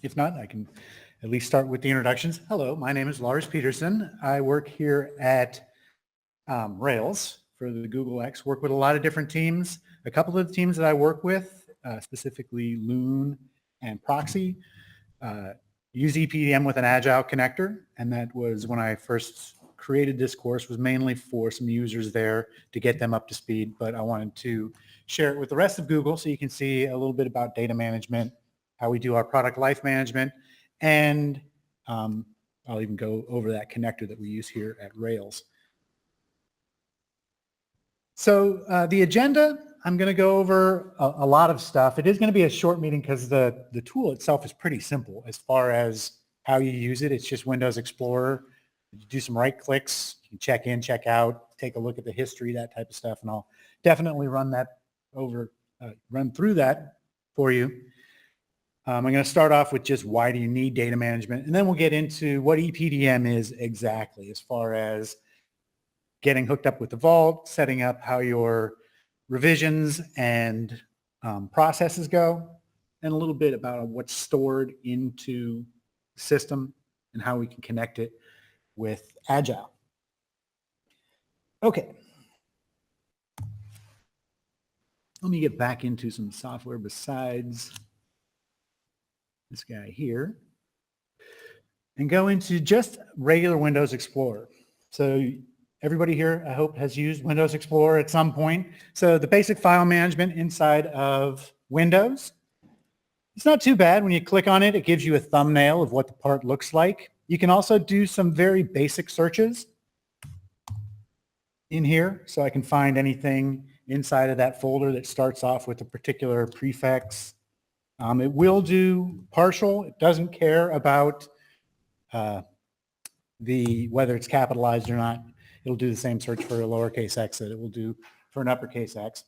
If not, I can at least start with the introductions. Hello, my name is Lars Peterson. I work here at Rails for the Google X, work with a lot of different teams. A couple of the teams that I work with, specifically Loon and Proxy, use EPDM with an Agile connector. And that was when I first created this course, was mainly for some users there to get them up to speed. But I wanted to share it with the rest of Google so you can see a little bit about data management, how we do our product life management, and I'll even go over that connector that we use here at Rails. So the agenda, I'm going to go over a lot of stuff. It is going to be a short meeting because the tool itself is pretty simple as far as how you use it. It's just Windows Explorer. You do some right clicks, you can check in, check out, take a look at the history, that type of stuff, and I'll definitely run through that for you. I'm going to start off with just why do you need data management, and then we'll get into what EPDM is exactly as far as getting hooked up with the Vault, setting up how your revisions and processes go, and a little bit about what's stored into the system and how we can connect it with Agile. Okay. Let me get back into some software besides this guy here and go into just regular Windows Explorer. So everybody here, I hope, has used Windows Explorer at some point. So the basic file management inside of Windows, it's not too bad. When you click on it, it gives you a thumbnail of what the part looks like. You can also do some very basic searches in here. So I can find anything inside of that folder that starts off with a particular prefix. It will do partial. It doesn't care about whether it's capitalized or not. It'll do the same search for a lowercase x that it will do for an uppercase x.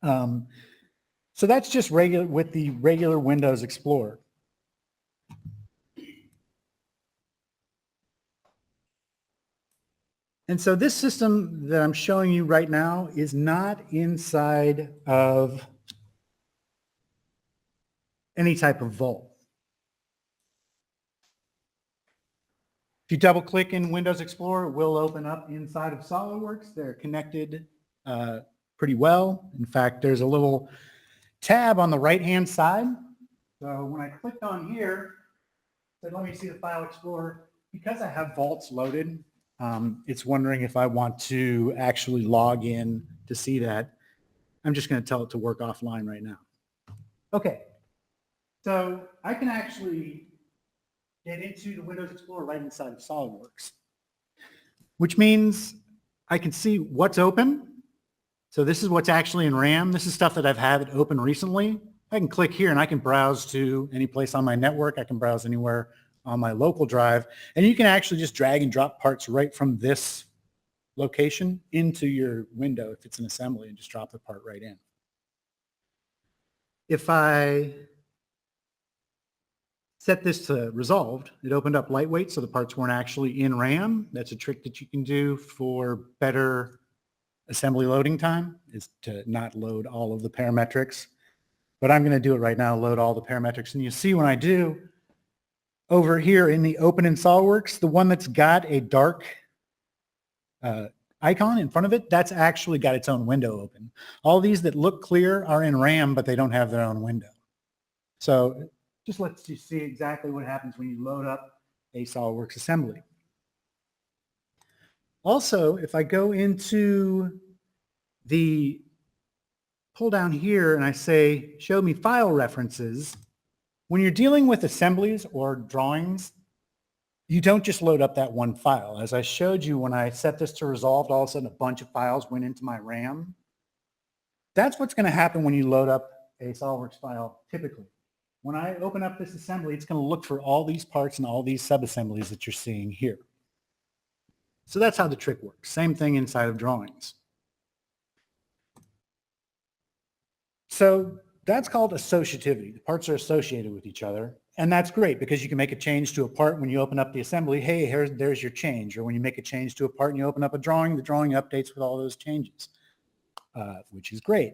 So that's just regular with the regular Windows Explorer. And so this system that I'm showing you right now is not inside of any type of Vault. If you double click in Windows Explorer, it will open up inside of SolidWorks. They're connected pretty well. In fact, there's a little tab on the right-hand side. So when I clicked on here, it said, let me see the File Explorer. Because I have Vaults loaded, it's wondering if I want to actually log in to see that. I'm just going to tell it to work offline right now. Okay. So I can actually get into the Windows Explorer right inside of SolidWorks, which means I can see what's open. So this is what's actually in RAM. This is stuff that I've had open recently. I can click here and I can browse to any place on my network. I can browse anywhere on my local drive. And you can actually just drag and drop parts right from this location into your window if it's an assembly and just drop the part right in. If I set this to resolved, it opened up lightweight so the parts weren't actually in RAM. That's a trick that you can do for better assembly loading time, is to not load all of the parametrics. But I'm going to do it right now, load all the parametrics. And you see when I do, over here in the Open in SolidWorks, the one that's got a dark icon in front of it, that's actually got its own window open. All these that look clear are in RAM, but they don't have their own window. So just lets you see exactly what happens when you load up a SolidWorks assembly. Also, if I go into the pull down here and I say, show me file references, when you're dealing with assemblies or drawings, you don't just load up that one file. As I showed you, when I set this to resolved, all of a sudden a bunch of files went into my RAM. That's what's going to happen when you load up a SolidWorks file typically. When I open up this assembly, it's going to look for all these parts and all these sub-assemblies that you're seeing here. So that's how the trick works. Same thing inside of drawings. So that's called associativity. The parts are associated with each other. And that's great because you can make a change to a part when you open up the assembly. Hey, there's your change. Or when you make a change to a part and you open up a drawing, the drawing updates with all those changes, which is great.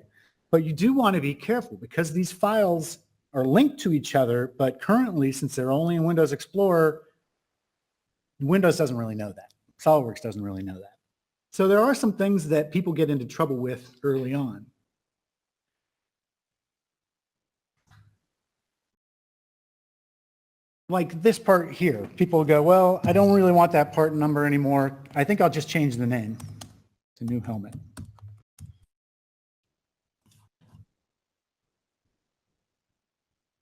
But you do want to be careful because these files are linked to each other, but currently, since they're only in Windows Explorer, Windows doesn't really know that. SolidWorks doesn't really know that. So there are some things that people get into trouble with early on. Like this part here, people go, well, I don't really want that part number anymore. I think I'll just change the name to new helmet.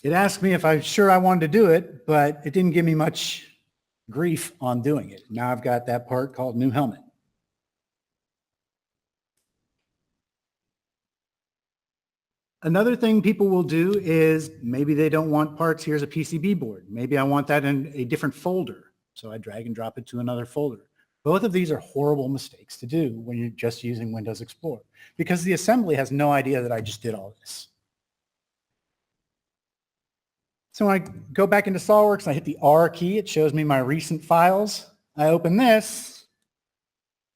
It asked me if I'm sure I wanted to do it, but it didn't give me much grief on doing it. Now I've got that part called new helmet. Another thing people will do is maybe they don't want parts. Here's a PCB board. Maybe I want that in a different folder. So I drag and drop it to another folder. Both of these are horrible mistakes to do when you're just using Windows Explorer because the assembly has no idea that I just did all this. So when I go back into SolidWorks and I hit the R key, it shows me my recent files. I open this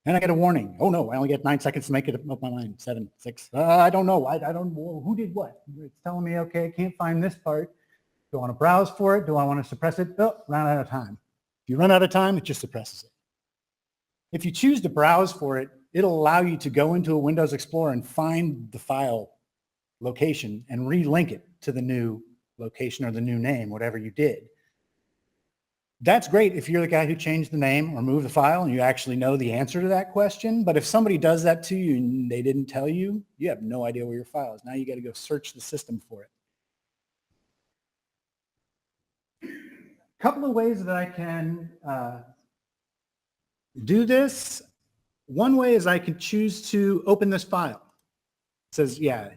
and I get a warning. Oh no, I only get 9 seconds to make it up my mind. 7, 6, I don't know. I don't know who did what. It's telling me, okay, I can't find this part. Do I want to browse for it? Do I want to suppress it? Oh, ran out of time. If you run out of time, it just suppresses it. If you choose to browse for it, it'll allow you to go into a Windows Explorer and find the file location and relink it to the new location or the new name, whatever you did. That's great if you're the guy who changed the name or moved the file and you actually know the answer to that question. But if somebody does that to you and they didn't tell you, you have no idea where your file is. Now you got to go search the system for it. A couple of ways that I can do this. One way is I can choose to open this file. It says, yeah,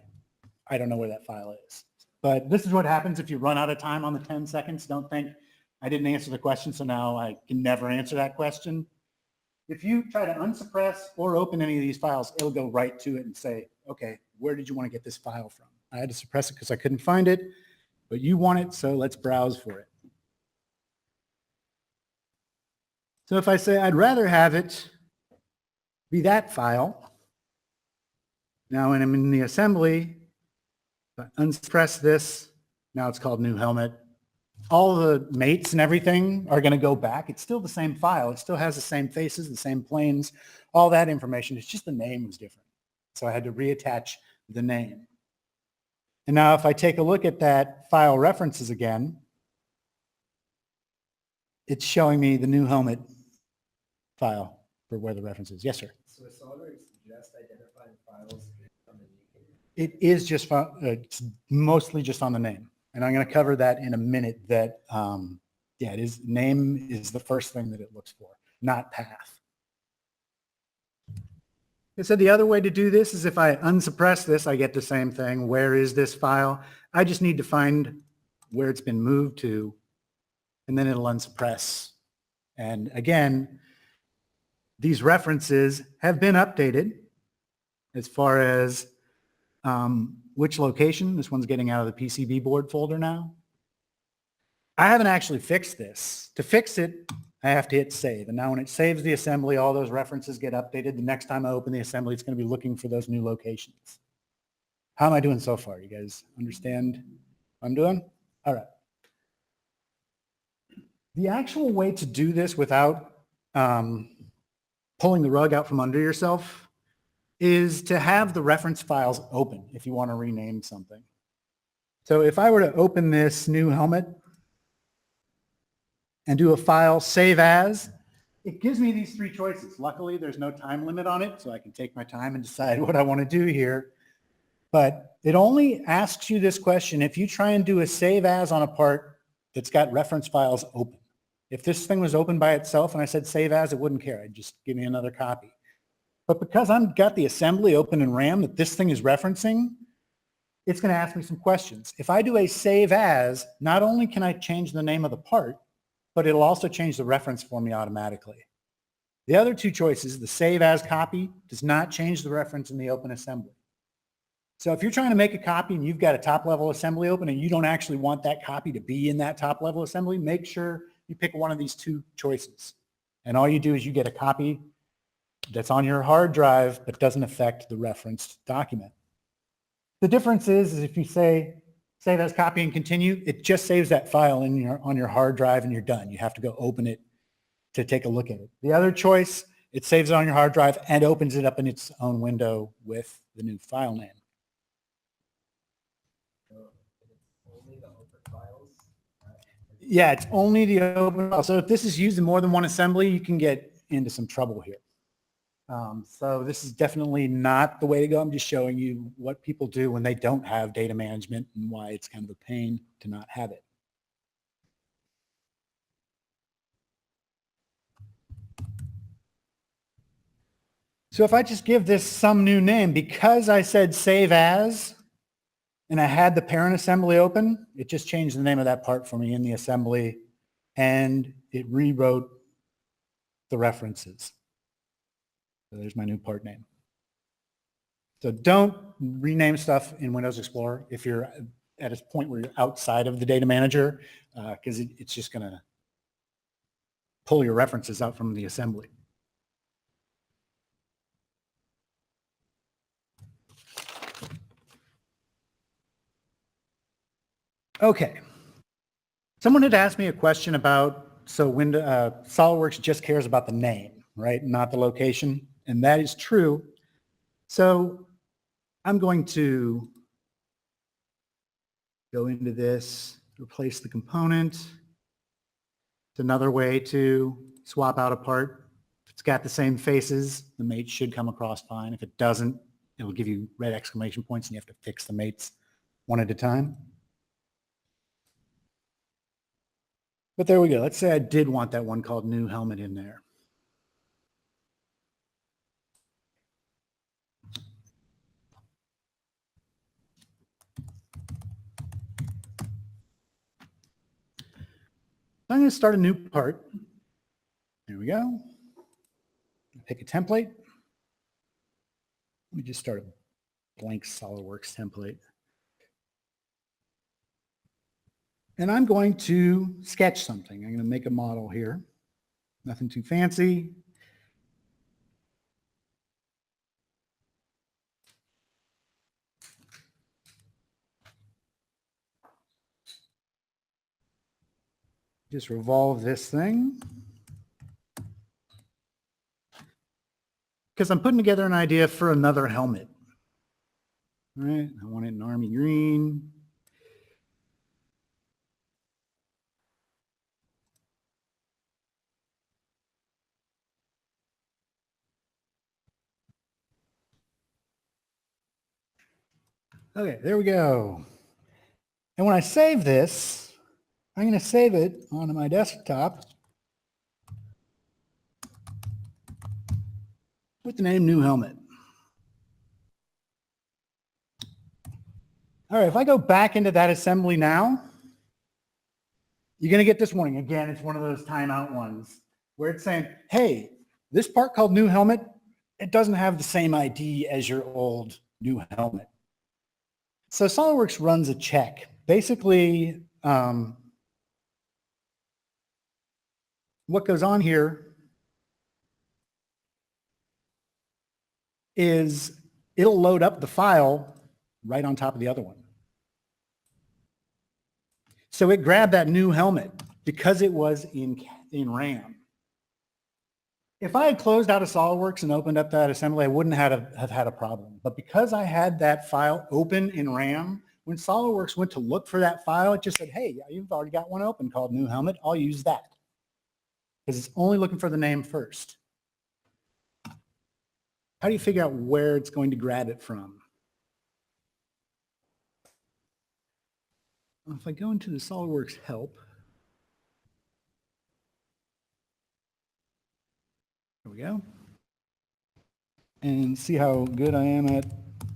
I don't know where that file is. But this is what happens if you run out of time on the 10 seconds. Don't think I didn't answer the question, so now I can never answer that question. If you try to unsuppress or open any of these files, it'll go right to it and say, okay, where did you want to get this file from? I had to suppress it because I couldn't find it, but you want it, so let's browse for it. So if I say I'd rather have it be that file, now when I'm in the assembly, if I unsuppress this, now it's called new helmet. All the mates and everything are going to go back. It's still the same file. It still has the same faces, the same planes, all that information. It's just the name was different. So I had to reattach the name. And now if I take a look at that file references again, it's showing me the new helmet file for where the reference is. Yes, sir. So is SolidWorks just identifying files on the name? It is just, it's mostly just on the name. And I'm going to cover that in a minute that, yeah, it is, name is the first thing that it looks for, not path. So the other way to do this is if I unsuppress this, I get the same thing. Where is this file? I just need to find where it's been moved to, and then it'll unsuppress. And again, these references have been updated as far as which location. This one's getting out of the PCB board folder now. I haven't actually fixed this. To fix it, I have to hit save. And now when it saves the assembly, all those references get updated. The next time I open the assembly, it's going to be looking for those new locations. How am I doing so far? You guys understand what I'm doing? All right. The actual way to do this without pulling the rug out from under yourself is to have the reference files open if you want to rename something. So if I were to open this new helmet and do a file save as, it gives me these three choices. Luckily, there's no time limit on it, so I can take my time and decide what I want to do here. But it only asks you this question if you try and do a save as on a part that's got reference files open. If this thing was open by itself and I said save as, it wouldn't care. It'd just give me another copy. But because I've got the assembly open in RAM that this thing is referencing, it's going to ask me some questions. If I do a save as, not only can I change the name of the part, but it'll also change the reference for me automatically. The other two choices, the save as copy does not change the reference in the open assembly. So if you're trying to make a copy and you've got a top level assembly open and you don't actually want that copy to be in that top level assembly, make sure you pick one of these two choices. And all you do is you get a copy that's on your hard drive but doesn't affect the referenced document. The difference is if you say save as, copy, and continue, it just saves that file on your hard drive and you're done. You have to go open it to take a look at it. The other choice, it saves it on your hard drive and opens it up in its own window with the new file name. So it's only the open files. Yeah, it's only the open file. So if this is used in more than one assembly, you can get into some trouble here. So this is definitely not the way to go. I'm just showing you what people do when they don't have data management and why it's kind of a pain to not have it. So if I just give this some new name, because I said save as, and I had the parent assembly open, it just changed the name of that part for me in the assembly, and it rewrote the references. So there's my new part name. So don't rename stuff in Windows Explorer if you're at a point where you're outside of the data manager, because it's just going to pull your references out from the assembly. Okay. Someone had asked me a question about, so SolidWorks just cares about the name, right? Not the location. And that is true. So I'm going to go into this, replace the component. It's another way to swap out a part. If it's got the same faces, the mate should come across fine. If it doesn't, it'll give you red exclamation points and you have to fix the mates one at a time. But there we go. Let's say I did want that one called new helmet in there. I'm going to start a new part. There we go. Pick a template. Let me just start a blank SolidWorks template. And I'm going to sketch something. I'm going to make a model here. Nothing too fancy. Just revolve this thing. Because I'm putting together an idea for another helmet. All right, I want it in army green. Okay, there we go. And when I save this, I'm going to save it onto my desktop with the name new helmet. All right, if I go back into that assembly now, you're going to get this warning. Again, it's one of those timeout ones where it's saying, hey, this part called new helmet, it doesn't have the same ID as your old new helmet. So SolidWorks runs a check. Basically, what goes on here is it'll load up the file right on top of the other one. So it grabbed that new helmet because it was in RAM. If I had closed out of SolidWorks and opened up that assembly, I wouldn't have had a problem. But because I had that file open in RAM, when SolidWorks went to look for that file, it just said, hey, you've already got one open called new helmet. I'll use that. Because it's only looking for the name first. How do you figure out where it's going to grab it from? Well, if I go into the SolidWorks help, there we go. And see how good I am at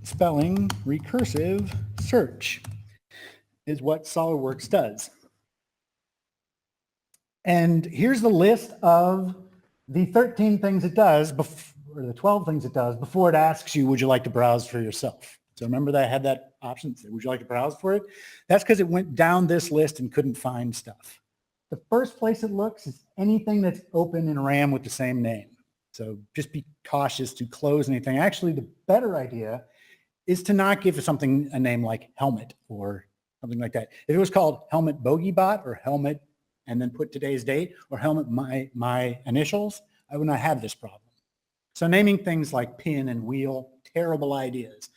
spelling. Recursive search is what SolidWorks does. And here's the list of the 13 things it does, or the 12 things it does before it asks you, would you like to browse for yourself? So remember that I had that option, say, would you like to browse for it? That's because it went down this list and couldn't find stuff. The first place it looks is anything that's open in RAM with the same name. So just be cautious to close anything. Actually, the better idea is to not give something a name like helmet or something like that. If it was called helmet bogey bot or helmet and then put today's date or helmet my initials, I would not have this problem. So naming things like pin and wheel, terrible ideas.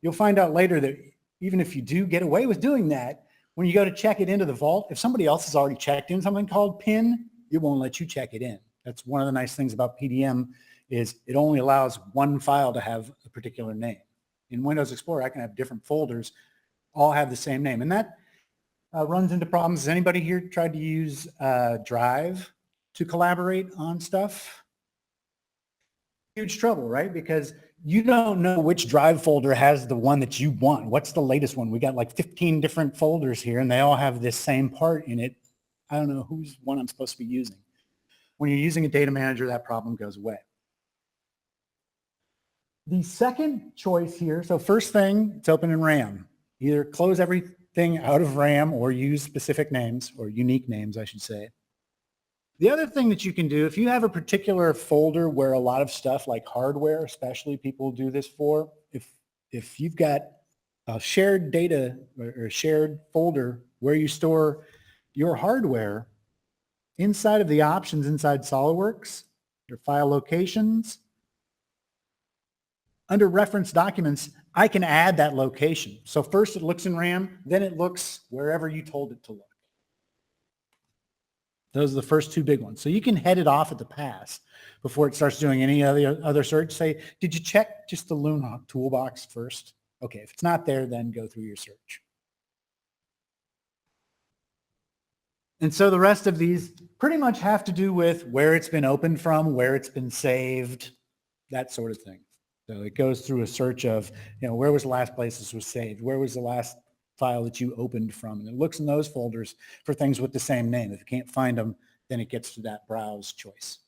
You'll find out later that even if you do get away with doing that, when you go to check it into the vault, if somebody else has already checked in something called pin, it won't let you check it in. That's one of the nice things about PDM is it only allows one file to have a particular name. In Windows Explorer, I can have different folders, all have the same name. And that runs into problems. Has anybody here tried to use Drive to collaborate on stuff? Huge trouble, right? Because you don't know which Drive folder has the one that you want. What's the latest one? We got like 15 different folders here and they all have this same part in it. I don't know whose one I'm supposed to be using. When you're using a data manager, that problem goes away. The second choice here, so first thing, it's open in RAM. Either close everything out of RAM or use specific names or unique names, I should say. The other thing that you can do, if you have a particular folder where a lot of stuff like hardware, especially people do this for, if you've got a shared data or a shared folder where you store your hardware, inside of the options inside SolidWorks, your file locations, under reference documents, I can add that location. So first it looks in RAM, then it looks wherever you told it to look. Those are the first two big ones. So you can head it off at the pass before it starts doing any other search. Say, did you check just the Loon toolbox first? Okay, if it's not there, then go through your search. And so the rest of these pretty much have to do with where it's been opened from, where it's been saved, that sort of thing. So it goes through a search of, where was the last place this was saved? Where was the last file that you opened from? And it looks in those folders for things with the same name. If you can't find them, then it gets to that browse choice.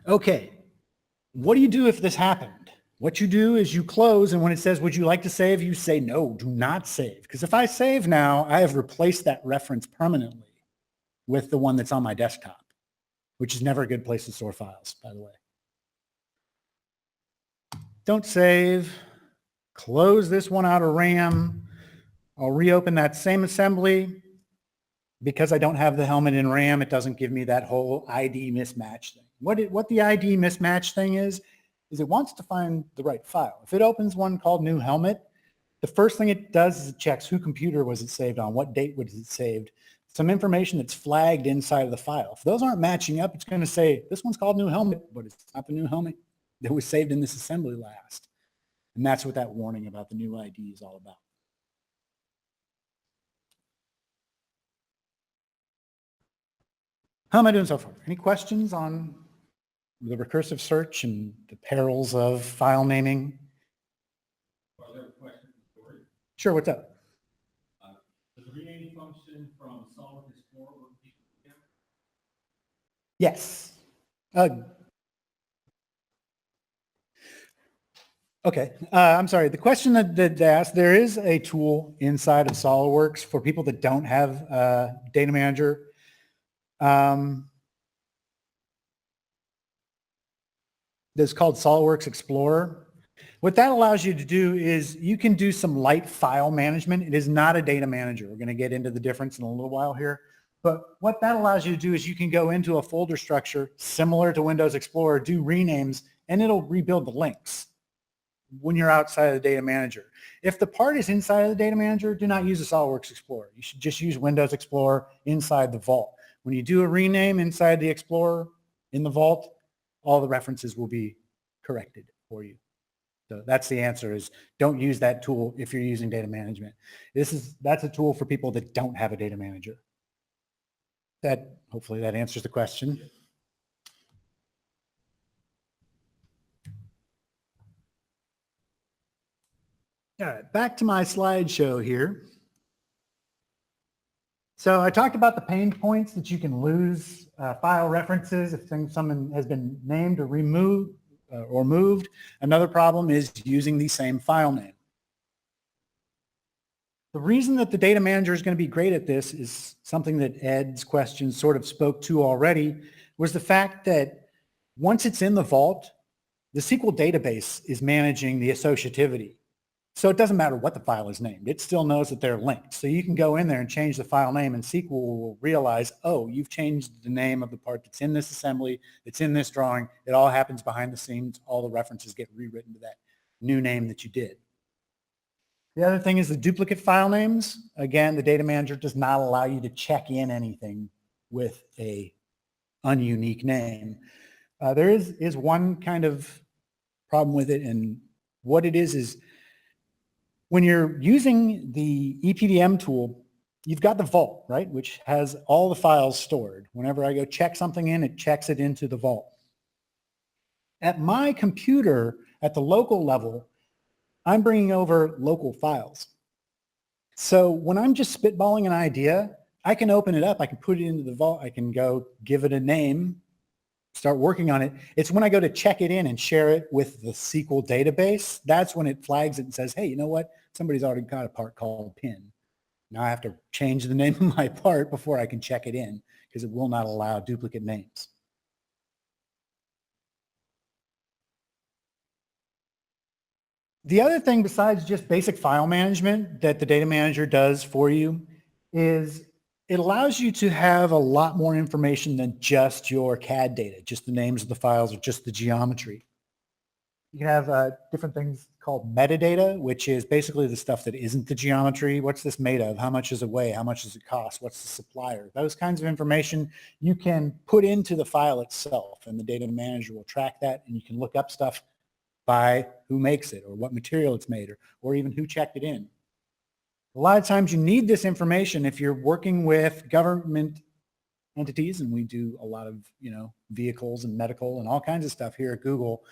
Okay, what do you do if this happened? What you do is you close, and when it says, would you like to save? You say, no, do not save. Because if I save now, I have replaced that reference permanently with the one that's on my desktop, which is never a good place to store files, by the way. Don't save. Close this one out of RAM. I'll reopen that same assembly. Because I don't have the helmet in RAM, it doesn't give me that whole ID mismatch thing. What the ID mismatch thing is it wants to find the right file. If it opens one called new helmet, the first thing it does is it checks who computer was it saved on, what date was it saved, some information that's flagged inside of the file. If those aren't matching up, it's going to say, this one's called new helmet, but it's not the new helmet that was saved in this assembly last. And that's what that warning about the new ID is all about. How am I doing so far? Any questions on the recursive search and the perils of file naming? Are there questions for you? Sure, what's up? Does the renaming function from SolidWorks Explorer work with EPDM? Yes. Okay, I'm sorry. The question that they asked, there is a tool inside of SolidWorks for people that don't have Data Manager. That's called SolidWorks Explorer. What that allows you to do is you can do some light file management. It is not a data manager. We're going to get into the difference in a little while here. But what that allows you to do is you can go into a folder structure similar to Windows Explorer, do renames, and it'll rebuild the links when you're outside of the data manager. If the part is inside of the data manager, do not use the SolidWorks Explorer. You should just use Windows Explorer inside the vault. When you do a rename inside the Explorer in the vault, all the references will be corrected for you. So that's the answer, is don't use that tool if you're using data management. That's a tool for people that don't have a data manager. Hopefully that answers the question. All right, back to my slideshow here. So I talked about the pain points that you can lose file references if someone has been named or removed or moved. Another problem is using the same file name. The reason that the data manager is going to be great at this is something that Ed's question sort of spoke to already, was the fact that Once it's in the vault, the SQL database is managing the associativity. So it doesn't matter what the file is named. It still knows that they're linked. So you can go in there and change the file name, and SQL will realize, oh, you've changed the name of the part that's in this assembly, that's in this drawing. It all happens behind the scenes. All the references get rewritten to that new name that you did. The other thing is the duplicate file names. Again, the data manager does not allow you to check in anything with a ununique name. There is one kind of problem with it, and what it is when you're using the EPDM tool, you've got the vault, right, which has all the files stored. Whenever I go check something in, it checks it into the vault. At my computer, at the local level, I'm bringing over local files. So when I'm just spitballing an idea, I can open it up. I can put it into the vault. I can go give it a name, start working on it. It's when I go to check it in and share it with the SQL database, that's when it flags it and says, hey, you know what? Somebody's already got a part called PIN. Now I have to change the name of my part before I can check it in because it will not allow duplicate names. The other thing besides just basic file management that the data manager does for you is it allows you to have a lot more information than just your CAD data, just the names of the files or just the geometry. You can have different things called metadata, which is basically the stuff that isn't the geometry. What's this made of? How much does it weigh? How much does it cost? What's the supplier? Those kinds of information you can put into the file itself, and the data manager will track that, and you can look up stuff by who makes it or what material it's made or even who checked it in. A lot of times you need this information if you're working with government entities, and we do a lot of, vehicles and medical and all kinds of stuff here at Google.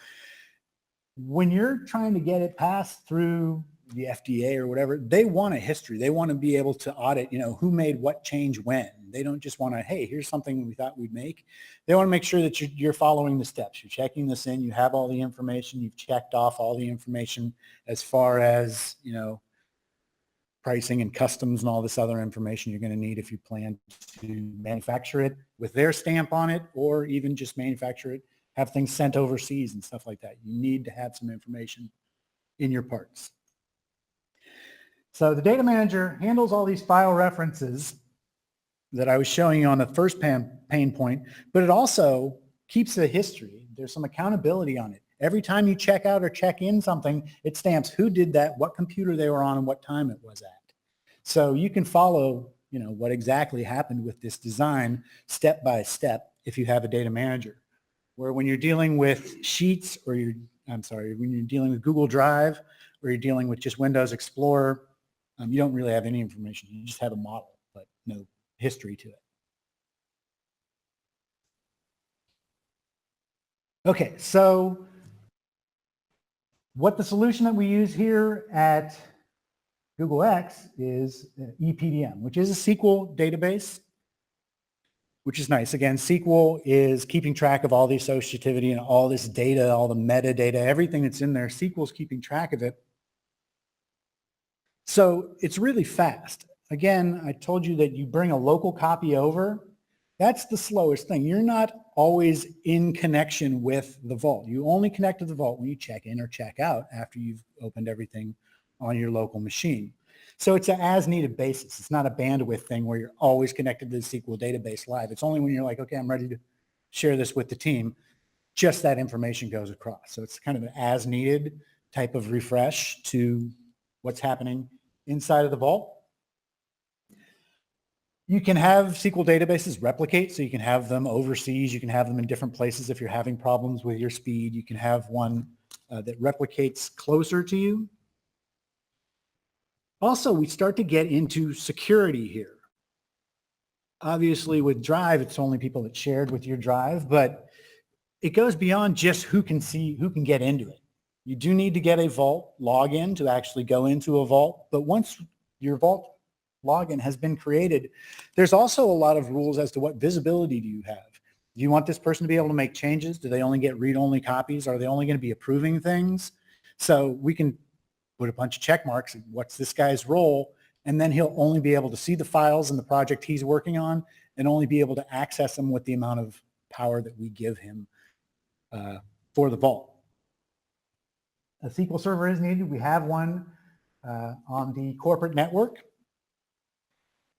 When you're trying to get it passed through the FDA or whatever, they want a history. They want to be able to audit, who made what change when. They don't just want to, hey, here's something we thought we'd make. They want to make sure that you're following the steps. You're checking this in. You have all the information. You've checked off all the information as far as, pricing and customs and all this other information you're going to need if you plan to manufacture it with their stamp on it, or even just manufacture it, have things sent overseas and stuff like that. You need to have some information in your parts. So the data manager handles all these file references that I was showing you on the first pain point, but it also keeps a history. There's some accountability on it. Every time you check out or check in something, it stamps who did that, what computer they were on, and what time it was at. So you can follow, what exactly happened with this design step by step if you have a data manager. Where when you're dealing with sheets or when you're dealing with Google Drive or you're dealing with just Windows Explorer, you don't really have any information. You just have a model, but no history to it. Okay, so what the solution that we use here at Google X is EPDM, which is a SQL database, which is nice. Again, SQL is keeping track of all the associativity and all this data, all the metadata, everything that's in there. SQL is keeping track of it. So it's really fast. Again, I told you that you bring a local copy over. That's the slowest thing. You're not always in connection with the vault. You only connect to the vault when you check in or check out after you've opened everything on your local machine. So it's an as-needed basis. It's not a bandwidth thing where you're always connected to the SQL database live. It's only when you're like, okay, I'm ready to share this with the team, just that information goes across. So it's kind of an as-needed type of refresh to what's happening inside of the vault. You can have SQL databases replicate, so you can have them overseas. You can have them in different places if you're having problems with your speed. You can have one that replicates closer to you. Also, we start to get into security here. Obviously, with Drive, it's only people that shared with your Drive, but it goes beyond just who can get into it. You do need to get a Vault login to actually go into a Vault, but once your Vault login has been created, there's also a lot of rules as to what visibility do you have. Do you want this person to be able to make changes? Do they only get read-only copies? Are they only going to be approving things? So we can put a bunch of check marks. What's this guy's role? And then he'll only be able to see the files in the project he's working on and only be able to access them with the amount of power that we give him for the vault. A SQL server is needed. We have one on the corporate network.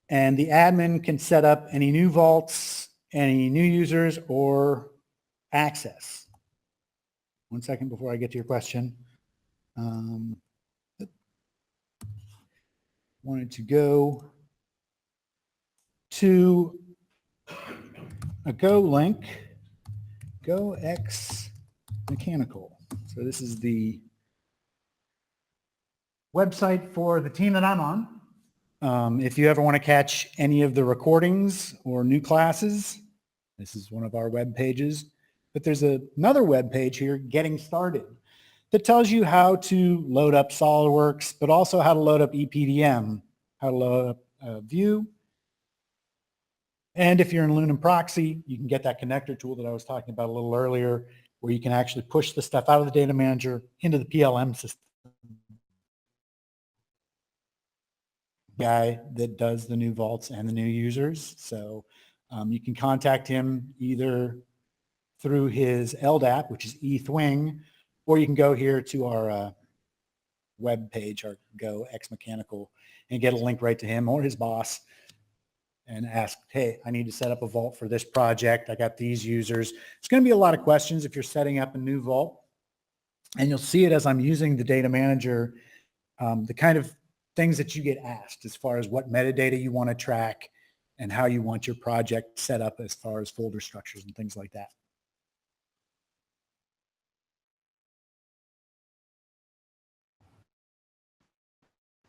And the admin can set up any new vaults, any new users, or access. One second before I get to your question. Wanted to go to a Go link, Go X Mechanical. So this is the website for the team that I'm on. If you ever want to catch any of the recordings or new classes, this is one of our web pages. But there's another web page here, Getting Started, that tells you how to load up SolidWorks, but also how to load up EPDM, how to load up View. And if you're in Lumen Proxy, you can get that connector tool that I was talking about a little earlier, where you can actually push the stuff out of the data manager into the PLM system. Guy that does the new vaults and the new users. So you can contact him either through his LDAP, which is eThwing, or you can go here to our web page, our Go X Mechanical, and get a link right to him or his boss and ask, hey, I need to set up a vault for this project. I got these users. It's going to be a lot of questions if you're setting up a new vault. And you'll see it as I'm using the data manager, the kind of things that you get asked as far as what metadata you want to track and how you want your project set up as far as folder structures and things like that.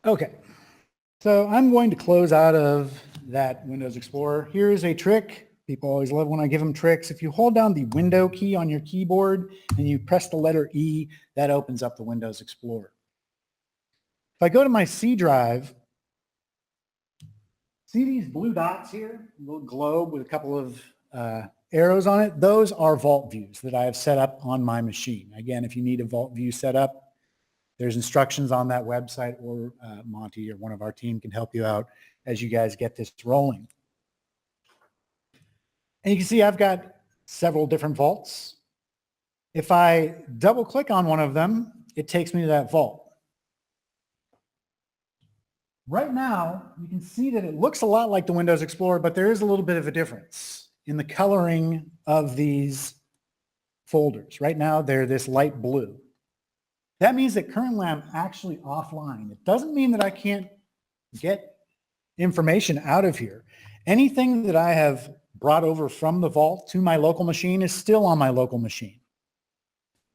Okay, so I'm going to close out of that Windows Explorer. Here is a trick. People always love when I give them tricks. If you hold down the Window key on your keyboard and you press the letter E, that opens up the Windows Explorer. If I go to my C drive, see these blue dots here? A little globe with a couple of arrows on it. Those are vault views that I have set up on my machine. Again, if you need a vault view set up, there's instructions on that website, or Monty or one of our team can help you out as you guys get this rolling. And you can see I've got several different vaults. If I double click on one of them, it takes me to that vault. Right now, you can see that it looks a lot like the Windows Explorer, but there is a little bit of a difference in the coloring of these folders. Right now, they're this light blue. That means that currently I'm actually offline. It doesn't mean that I can't get information out of here. Anything that I have brought over from the vault to my local machine is still on my local machine.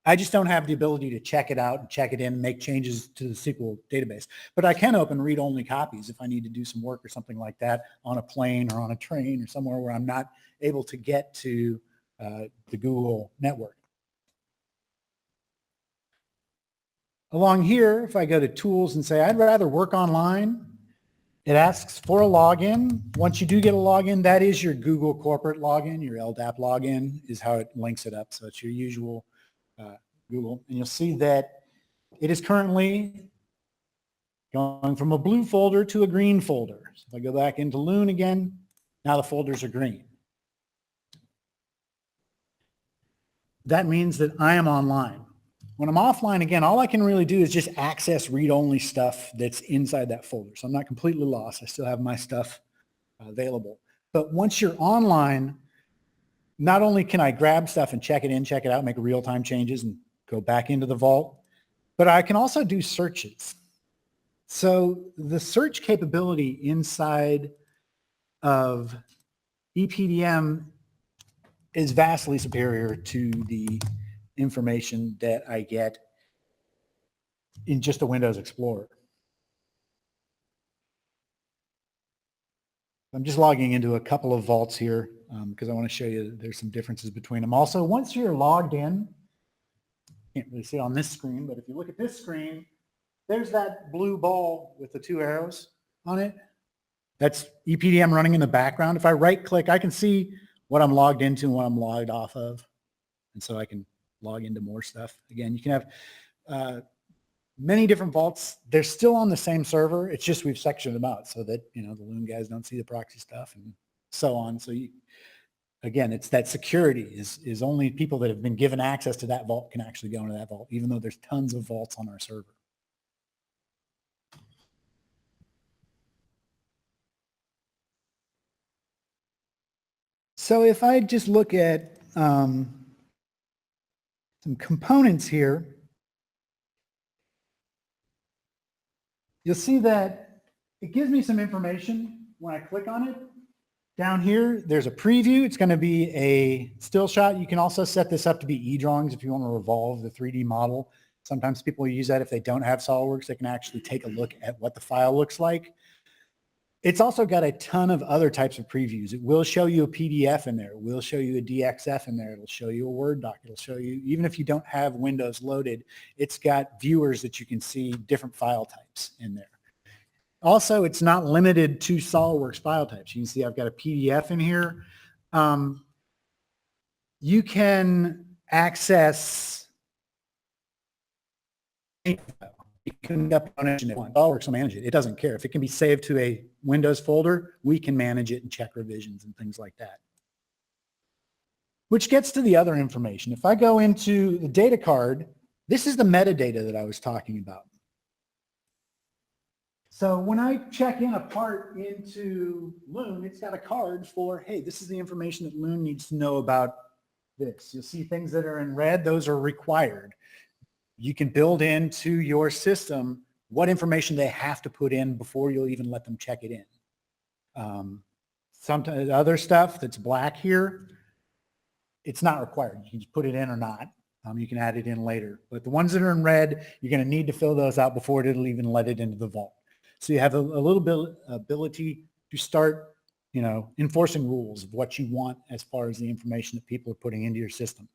I just don't have the ability to check it out and check it in, make changes to the SQL database. But I can open read-only copies if I need to do some work or something like that on a plane or on a train or somewhere where I'm not able to get to the Google network. Along here, if I go to tools and say, I'd rather work online, it asks for a login. Once you do get a login, that is your Google corporate login, your LDAP login is how it links it up. So it's your usual Google. And you'll see that it is currently going from a blue folder to a green folder. So if I go back into Loon again, now the folders are green. That means that I am online. When I'm offline again, all I can really do is just access read-only stuff that's inside that folder. So I'm not completely lost. I still have my stuff available. But once you're online, not only can I grab stuff and check it in, check it out, make real-time changes and go back into the vault, but I can also do searches. So the search capability inside of EPDM is vastly superior to the information that I get in just a Windows Explorer. I'm just logging into a couple of vaults here because I want to show you there's some differences between them. Also, once you're logged in, can't really see it on this screen, but if you look at this screen, there's that blue ball with the two arrows on it. That's EPDM running in the background. If I right click, I can see what I'm logged into and what I'm logged off of. And so I can log into more stuff. Again, you can have many different vaults. They're still on the same server. It's just we've sectioned them out so that, you know, the Loon guys don't see the proxy stuff and so on. So again, it's that security is only people that have been given access to that vault can actually go into that vault, even though there's tons of vaults on our server. So if I just look at some components here, you'll see that it gives me some information when I click on it. Down here, there's a preview. It's going to be a still shot. You can also set this up to be e-drawings if you want to revolve the 3D model. Sometimes people use that if they don't have SolidWorks. They can actually take a look at what the file looks like. It's also got a ton of other types of previews. It will show you a PDF in there. It will show you a DXF in there. It'll show you a Word doc. It'll show you, even if you don't have Windows loaded, it's got viewers that you can see different file types in there. Also, it's not limited to SolidWorks file types. You can see I've got a PDF in here. You can access any file. You can manage it. SolidWorks will manage it. It doesn't care. If it can be saved to a Windows folder, we can manage it and check revisions and things like that. Which gets to the other information. If I go into the data card, this is the metadata that I was talking about. So when I check in a part into Loon, it's got a card for, hey, this is the information that Loon needs to know about this. You'll see things that are in red. Those are required. You can build into your system what information they have to put in before you'll even let them check it in. Sometimes other stuff that's black here, it's not required. You can just put it in or not. You can add it in later. But the ones that are in red, you're going to need to fill those out before it'll even let it into the vault. So you have a little bit ability to start, enforcing rules of what you want as far as the information that people are putting into your system.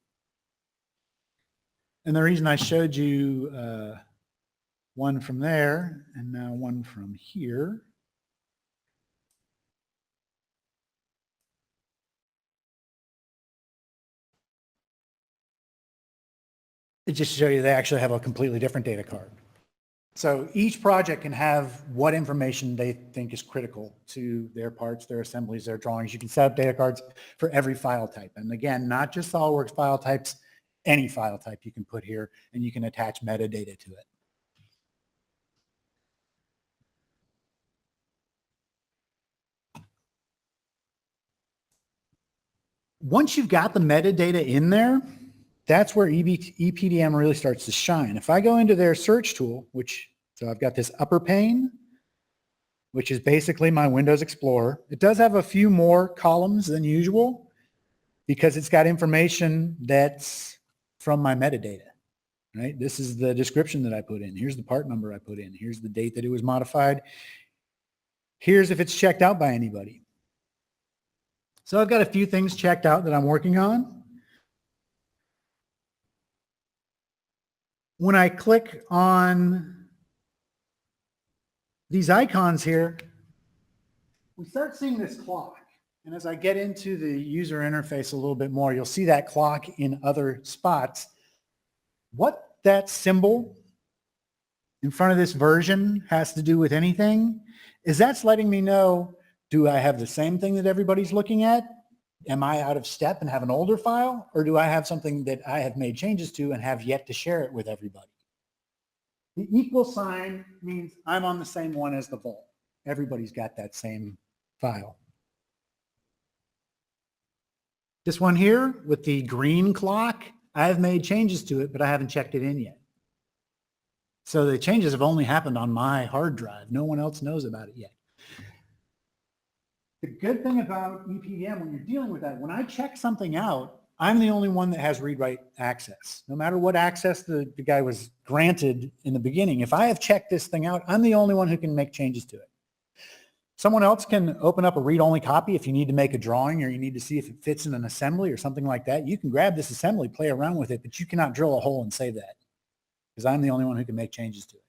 And the reason I showed you one from there and now one from here it just shows you they actually have a completely different data card. So each project can have what information they think is critical to their parts, their assemblies, their drawings. You can set up data cards for every file type. And again, not just SolidWorks file types, any file type you can put here, and you can attach metadata to it. Once you've got the metadata in there, that's where EPDM really starts to shine. If I go into their search tool, so I've got this upper pane, which is basically my Windows Explorer. It does have a few more columns than usual because it's got information that's from my metadata, right? This is the description that I put in. Here's the part number I put in. Here's the date that it was modified. Here's if it's checked out by anybody. So I've got a few things checked out that I'm working on. When I click on these icons here, we start seeing this clock. And as I get into the user interface a little bit more, you'll see that clock in other spots. What that symbol in front of this version has to do with anything is that's letting me know, do I have the same thing that everybody's looking at? Am I out of step and have an older file? Or do I have something that I have made changes to and have yet to share it with everybody? The equal sign means I'm on the same one as the vault. Everybody's got that same file. This one here with the green clock, I've made changes to it, but I haven't checked it in yet. So the changes have only happened on my hard drive. No one else knows about it yet. The good thing about EPDM when you're dealing with that, when I check something out, I'm the only one that has read-write access. No matter what access the guy was granted in the beginning, if I have checked this thing out, I'm the only one who can make changes to it. Someone else can open up a read-only copy if you need to make a drawing or you need to see if it fits in an assembly or something like that. You can grab this assembly, play around with it, but you cannot drill a hole and save that because I'm the only one who can make changes to it.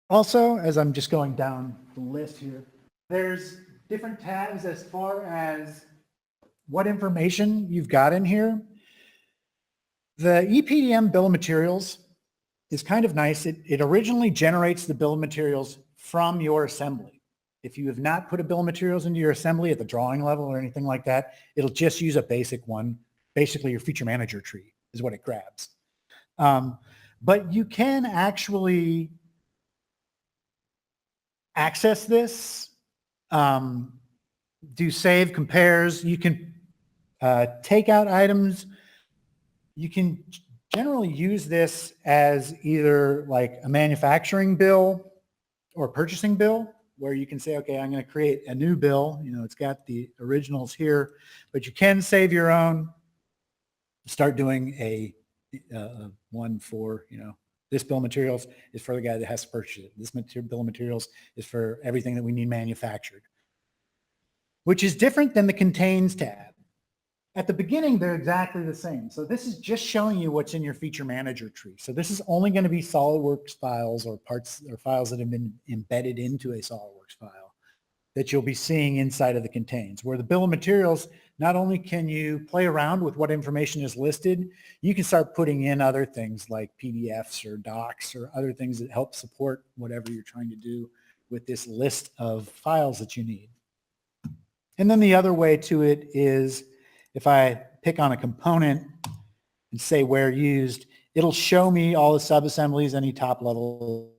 Also, as I'm just going down the list here, there's different tabs as far as what information you've got in here. The EPDM bill of materials is kind of nice. It originally generates the bill of materials from your assembly. If you have not put a bill of materials into your assembly at the drawing level or anything like that, it'll just use a basic one. Basically, your feature manager tree is what it grabs. But you can actually access this, do save, compares. You can take out items. You can generally use this as either like a manufacturing bill or purchasing bill, where you can say, okay, I'm going to create a new bill. You know, it's got the originals here, but you can save your own. Start doing a one for, you know, this bill of materials is for the guy that has to purchase it. This bill of materials is for everything that we need manufactured, which is different than the contains tab. At the beginning, they're exactly the same. So this is just showing you what's in your feature manager tree. So this is only going to be SolidWorks files or parts or files that have been embedded into a SolidWorks file that you'll be seeing inside of the contains. Where the bill of materials, not only can you play around with what information is listed, you can start putting in other things like PDFs or docs or other things that help support whatever you're trying to do with this list of files that you need. And then the other way to it is, if I pick on a component and say where used, it'll show me all the subassemblies, any top level.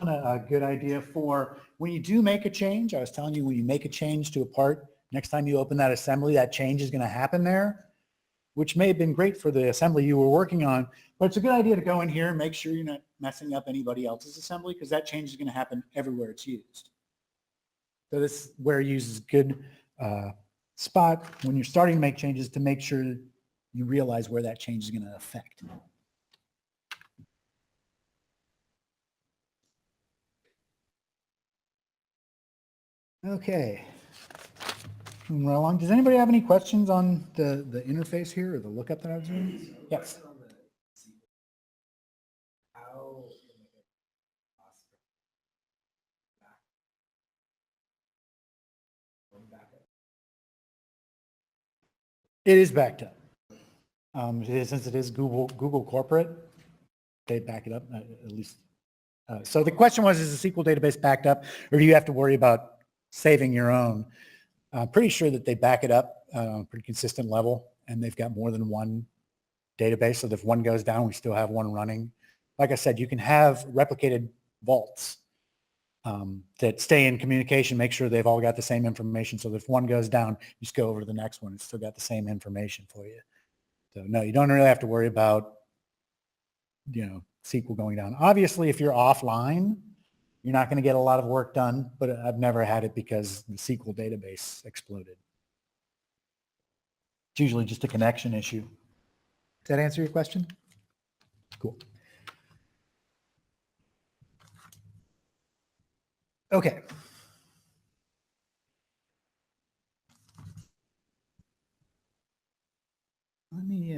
A good idea for when you do make a change. I was telling you, when you make a change to a part, next time you open that assembly, that change is going to happen there, which may have been great for the assembly you were working on, but it's a good idea to go in here and make sure you're not messing up anybody else's assembly, because that change is going to happen everywhere it's used. So this where use is a good spot when you're starting to make changes to make sure you realize where that change is going to affect. Okay. Moving right along. Does anybody have any questions on the interface here or the lookup that I was doing? Yes. How It is backed up. Since it is Google corporate, they back it up at least. So the question was, is the SQL database backed up, or do you have to worry about saving your own? I'm pretty sure that they back it up on a pretty consistent level, and they've got more than one database. So if one goes down, we still have one running. Like I said, you can have replicated vaults that stay in communication, make sure they've all got the same information. So if one goes down, you just go over to the next one. It's still got the same information for you. So no, you don't really have to worry about, you know, SQL going down. Obviously, if you're offline, you're not going to get a lot of work done, but I've never had it because the SQL database exploded. It's usually just a connection issue. Does that answer your question? Cool. Okay. Let me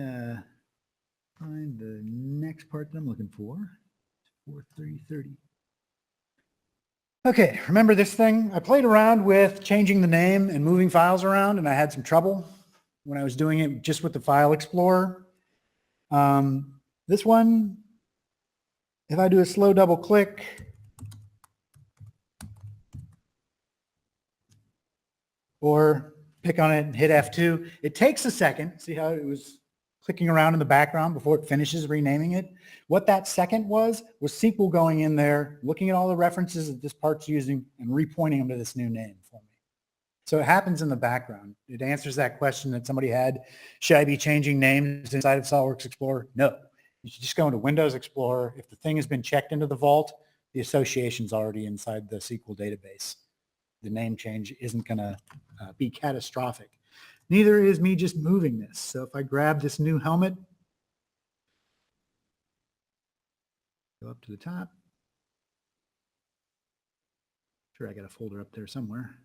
find the next part that I'm looking for. 4:30:30. Okay, remember this thing? I played around with changing the name and moving files around, and I had some trouble when I was doing it just with the File Explorer. This one, if I do a slow double click, or pick on it and hit F2, it takes a second. See how it was clicking around in the background before it finishes renaming it? What that second was SQL going in there, looking at all the references that this part's using and repointing them to this new name for me. So it happens in the background. It answers that question that somebody had. Should I be changing names inside of SolidWorks Explorer? No. You should just go into Windows Explorer. If the thing has been checked into the vault, the association's already inside the SQL database. The name change isn't going to be catastrophic. Neither is me just moving this. So if I grab this new helmet, go up to the top. Sure, I got a folder up there somewhere.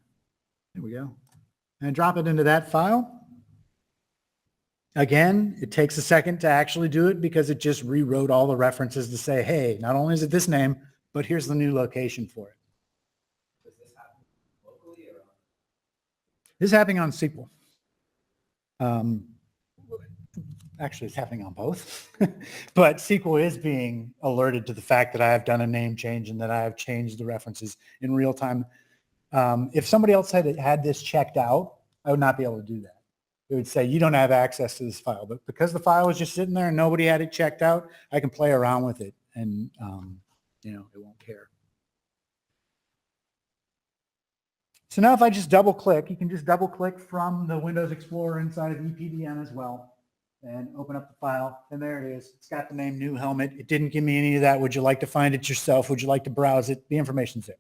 There we go. And drop it into that file. Again, it takes a second to actually do it because it just rewrote all the references to say, hey, not only is it this name, but here's the new location for it. does this happen locally or? This is happening on SQL. actually it's happening on both, but SQL is being alerted to the fact that I have done a name change and that I have changed the references in real time. If somebody else had this checked out, I would not be able to do that. It would say, you don't have access to this file, but because the file was just sitting there and nobody had it checked out, I can play around with it and, you know, it won't care. So now if I just double click, you can just double click from the Windows Explorer inside of EPDM as well and open up the file. And there it is. It's got the name New Helmet. It didn't give me any of that. Would you like to find it yourself? Would you like to browse it? The information's there.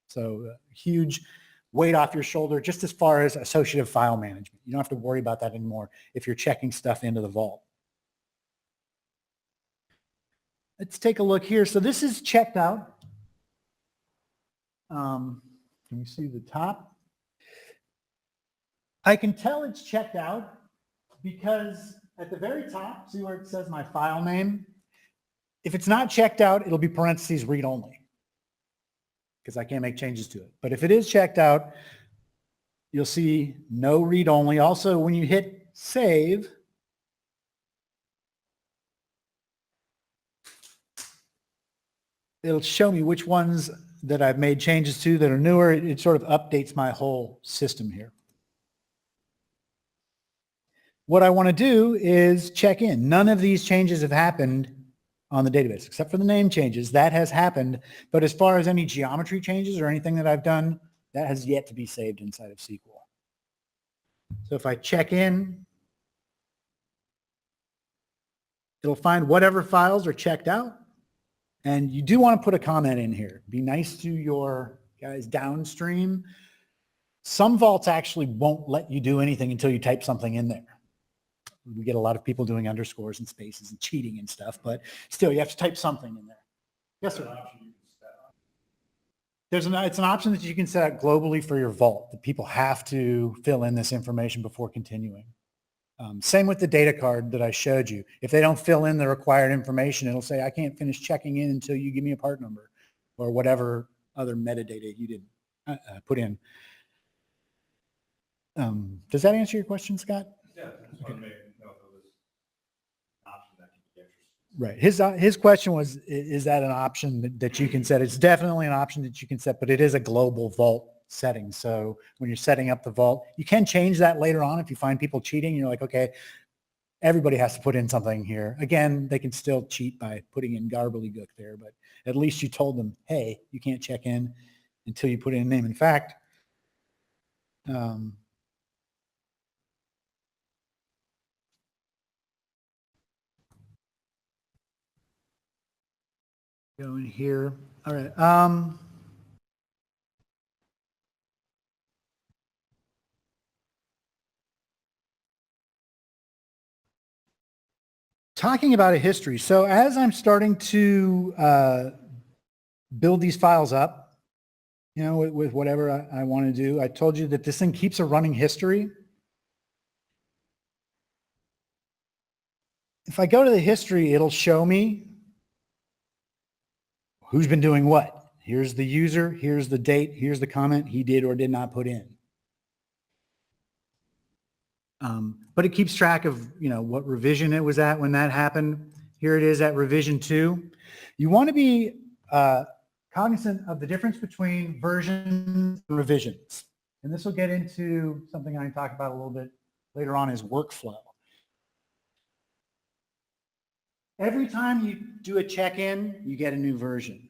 So huge weight off your shoulder just as far as associative file management. You don't have to worry about that anymore if you're checking stuff into the vault. Let's take a look here. So this is checked out. Can you see the top? I can tell it's checked out because at the very top, see where it says my file name? If it's not checked out, it'll be parentheses read only because I can't make changes to it. But if it is checked out, you'll see no read only. Also, when you hit save, it'll show me which ones that I've made changes to that are newer. It sort of updates my whole system here. What I want to do is check in. None of these changes have happened on the database, except for the name changes. That has happened. But as far as any geometry changes or anything that I've done, that has yet to be saved inside of SQL. So if I check in, it'll find whatever files are checked out. And you do want to put a comment in here. Be nice to your guys downstream. Some vaults actually won't let you do anything until you type something in there. We get a lot of people doing underscores and spaces and cheating and stuff, but still you have to type something in there. Yes, sir. It's an option that you can set globally for your vault. That people have to fill in this information before continuing. Same with the data card that I showed you. If they don't fill in the required information, it'll say, I can't finish checking in until you give me a part number or whatever other metadata you did put in. Does that answer your question, Scott? Yeah, just want to make know if it was an option that could be interesting. Right. His question was, is that an option that you can set? It's definitely an option that you can set, but it is a global vault setting. So when you're setting up the vault, you can change that later on if you find people cheating. You're like, okay, everybody has to put in something here. Again, they can still cheat by putting in gobbledygook there, but at least you told them, hey, you can't check in until you put in a name. In fact, go in here. All right. Talking about a history. So as I'm starting to build these files up, you know, with whatever I want to do, I told you that this thing keeps a running history. If I go to the history, it'll show me who's been doing what. Here's the user, here's the date, here's the comment he did or did not put in. But it keeps track of, you know, what revision it was at when that happened. Here it is at revision 2. You want to be cognizant of the difference between versions and revisions. And this will get into something I can talk about a little bit later on is workflow. Every time you do a check-in, you get a new version.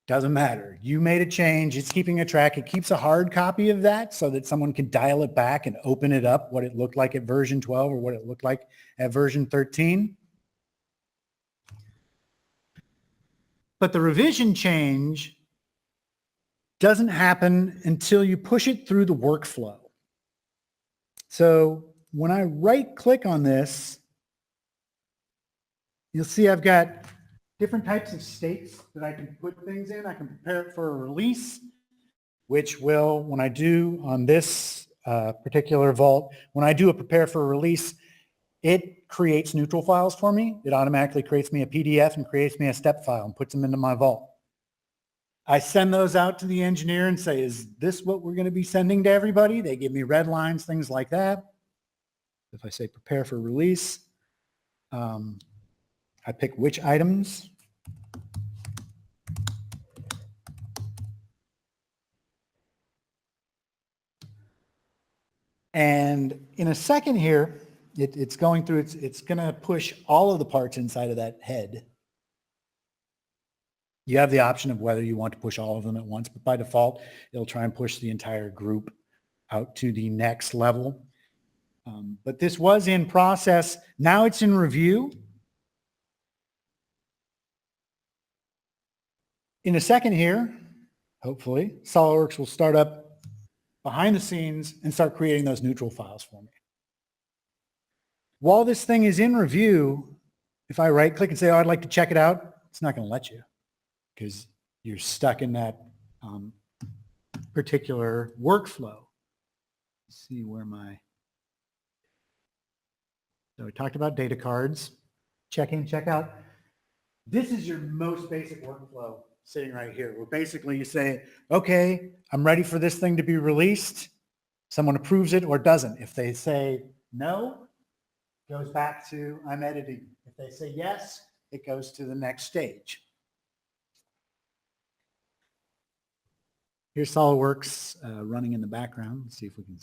Doesn't matter. You made a change. It's keeping a track. It keeps a hard copy of that so that someone can dial it back and open it up, what it looked like at version 12 or what it looked like at version 13. But the revision change doesn't happen until you push it through the workflow. So when I right-click on this, you'll see I've got different types of states that I can put things in. I can prepare it for a release, which will, when I do on this particular vault, when I do a prepare for a release, it creates neutral files for me. It automatically creates me a PDF and creates me a step file and puts them into my vault. I send those out to the engineer and say, is this what we're going to be sending to everybody? They give me red lines, things like that. If I say prepare for release, I pick which items. And in a second here, it's going through, it's going to push all of the parts inside of that head. You have the option of whether you want to push all of them at once, but by default, it'll try and push the entire group out to the next level. But this was in process. Now it's in review. In a second here, hopefully, SolidWorks will start up behind the scenes and start creating those neutral files for me. While this thing is in review, if I right click and say, oh, I'd like to check it out, it's not going to let you because you're stuck in that particular workflow. Let's see where so we talked about data cards, check in, check out. This is your most basic workflow sitting right here, where basically you say, okay, I'm ready for this thing to be released. Someone approves it or doesn't. If they say no, it goes back to I'm editing. If they say yes, it goes to the next stage. Here's SolidWorks running in the background. Let's see if we can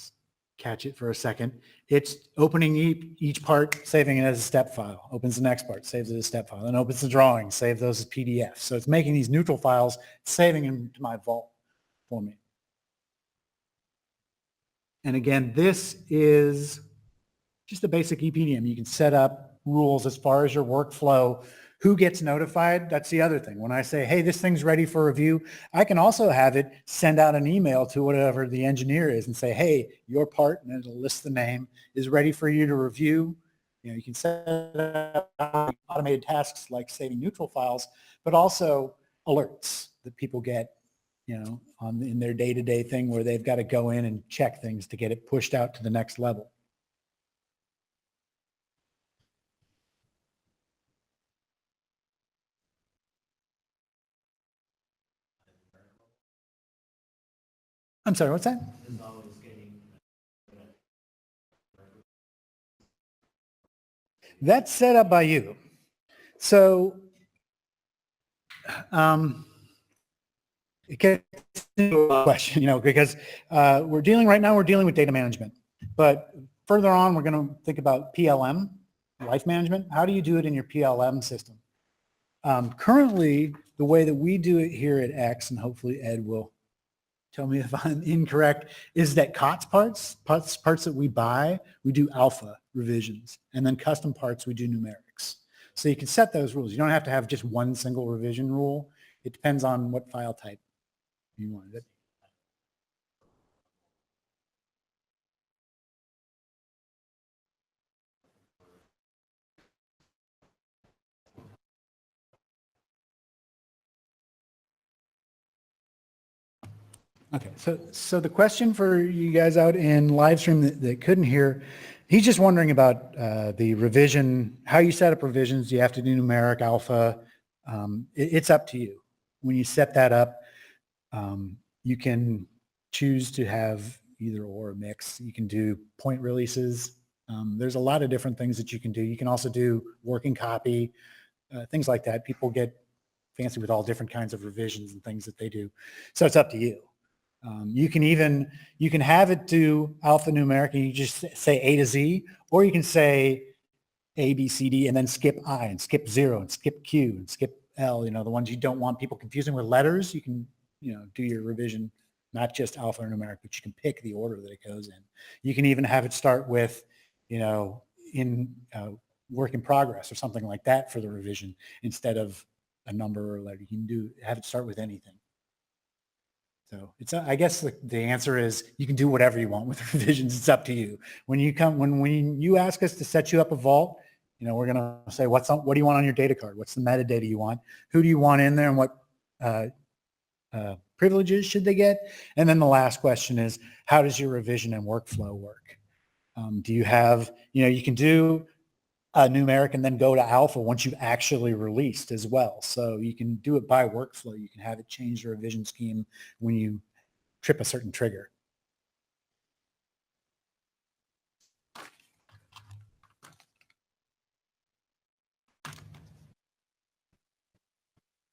catch it for a second. It's opening each part, saving it as a step file, opens the next part, saves it as a step file, then opens the drawing, save those as PDFs. So it's making these neutral files, saving them to my vault for me. And again, this is just a basic EPDM. You can set up rules as far as your workflow. Who gets notified? That's the other thing. When I say, hey, this thing's ready for review, I can also have it send out an email to whatever the engineer is and say, hey, your part, and it'll list the name, is ready for you to review. You know, you can set up automated tasks like saving neutral files, but also alerts that people get, you know, in their day-to-day thing where they've got to go in and check things to get it pushed out to the next level. I'm sorry, what's that? That's set up by you. So it gets into a question, you know, because we're dealing with data management, but further on, we're going to think about PLM, life management. How do you do it in your PLM system? Currently, the way that we do it here at X, and hopefully Ed will tell me if I'm incorrect, is that COTS parts that we buy, we do alpha revisions, and then custom parts, we do numerics. So you can set those rules. You don't have to have just one single revision rule. It depends on what file type you want it. Okay, so the question for you guys out in live stream that couldn't hear, he's just wondering about the revision, how you set up revisions. Do you have to do numeric, alpha? It's up to you. When you set that up, you can choose to have either or a mix. You can do point releases. There's a lot of different things that you can do. You can also do working copy, things like that. People get fancy with all different kinds of revisions and things that they do. So it's up to you. You can have it do alphanumeric and you just say A to Z, or you can say A, B, C, D, and then skip I and skip 0 and skip Q and skip L, you know, the ones you don't want people confusing with letters. You can, you know, do your revision, not just alphanumeric, but you can pick the order that it goes in. You can even have it start with, you know, in work in progress or something like that for the revision instead of a number or a letter. You can have it start with anything. So it's, I guess the answer is you can do whatever you want with revisions. It's up to you. When you ask us to set you up a vault, you know, we're going to say, what do you want on your data card? What's the metadata you want? Who do you want in there and what privileges should they get? And then the last question is, how does your revision and workflow work? Do you have, you know, you can do numeric and then go to alpha once you've actually released as well. So you can do it by workflow. You can have it change the revision scheme when you trip a certain trigger.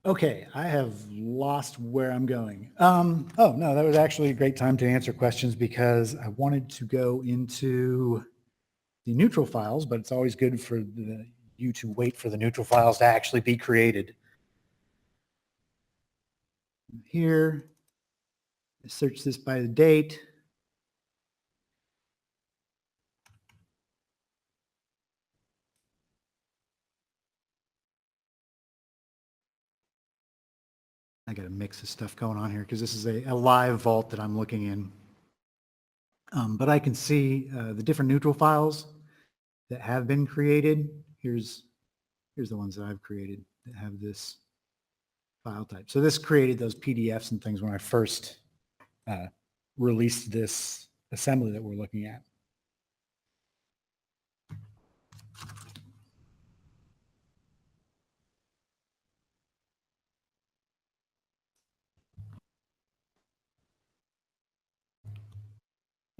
Okay, I have lost where I'm going. Oh, no, that was actually a great time to answer questions because I wanted to go into the neutral files, but it's always good for you to wait for the neutral files to actually be created. Here, search this by the date. I got a mix of stuff going on here because this is a live vault that I'm looking in. But I can see the different neutral files that have been created. Here's the ones that I've created that have this file type. So this created those PDFs and things when I first released this assembly that we're looking at.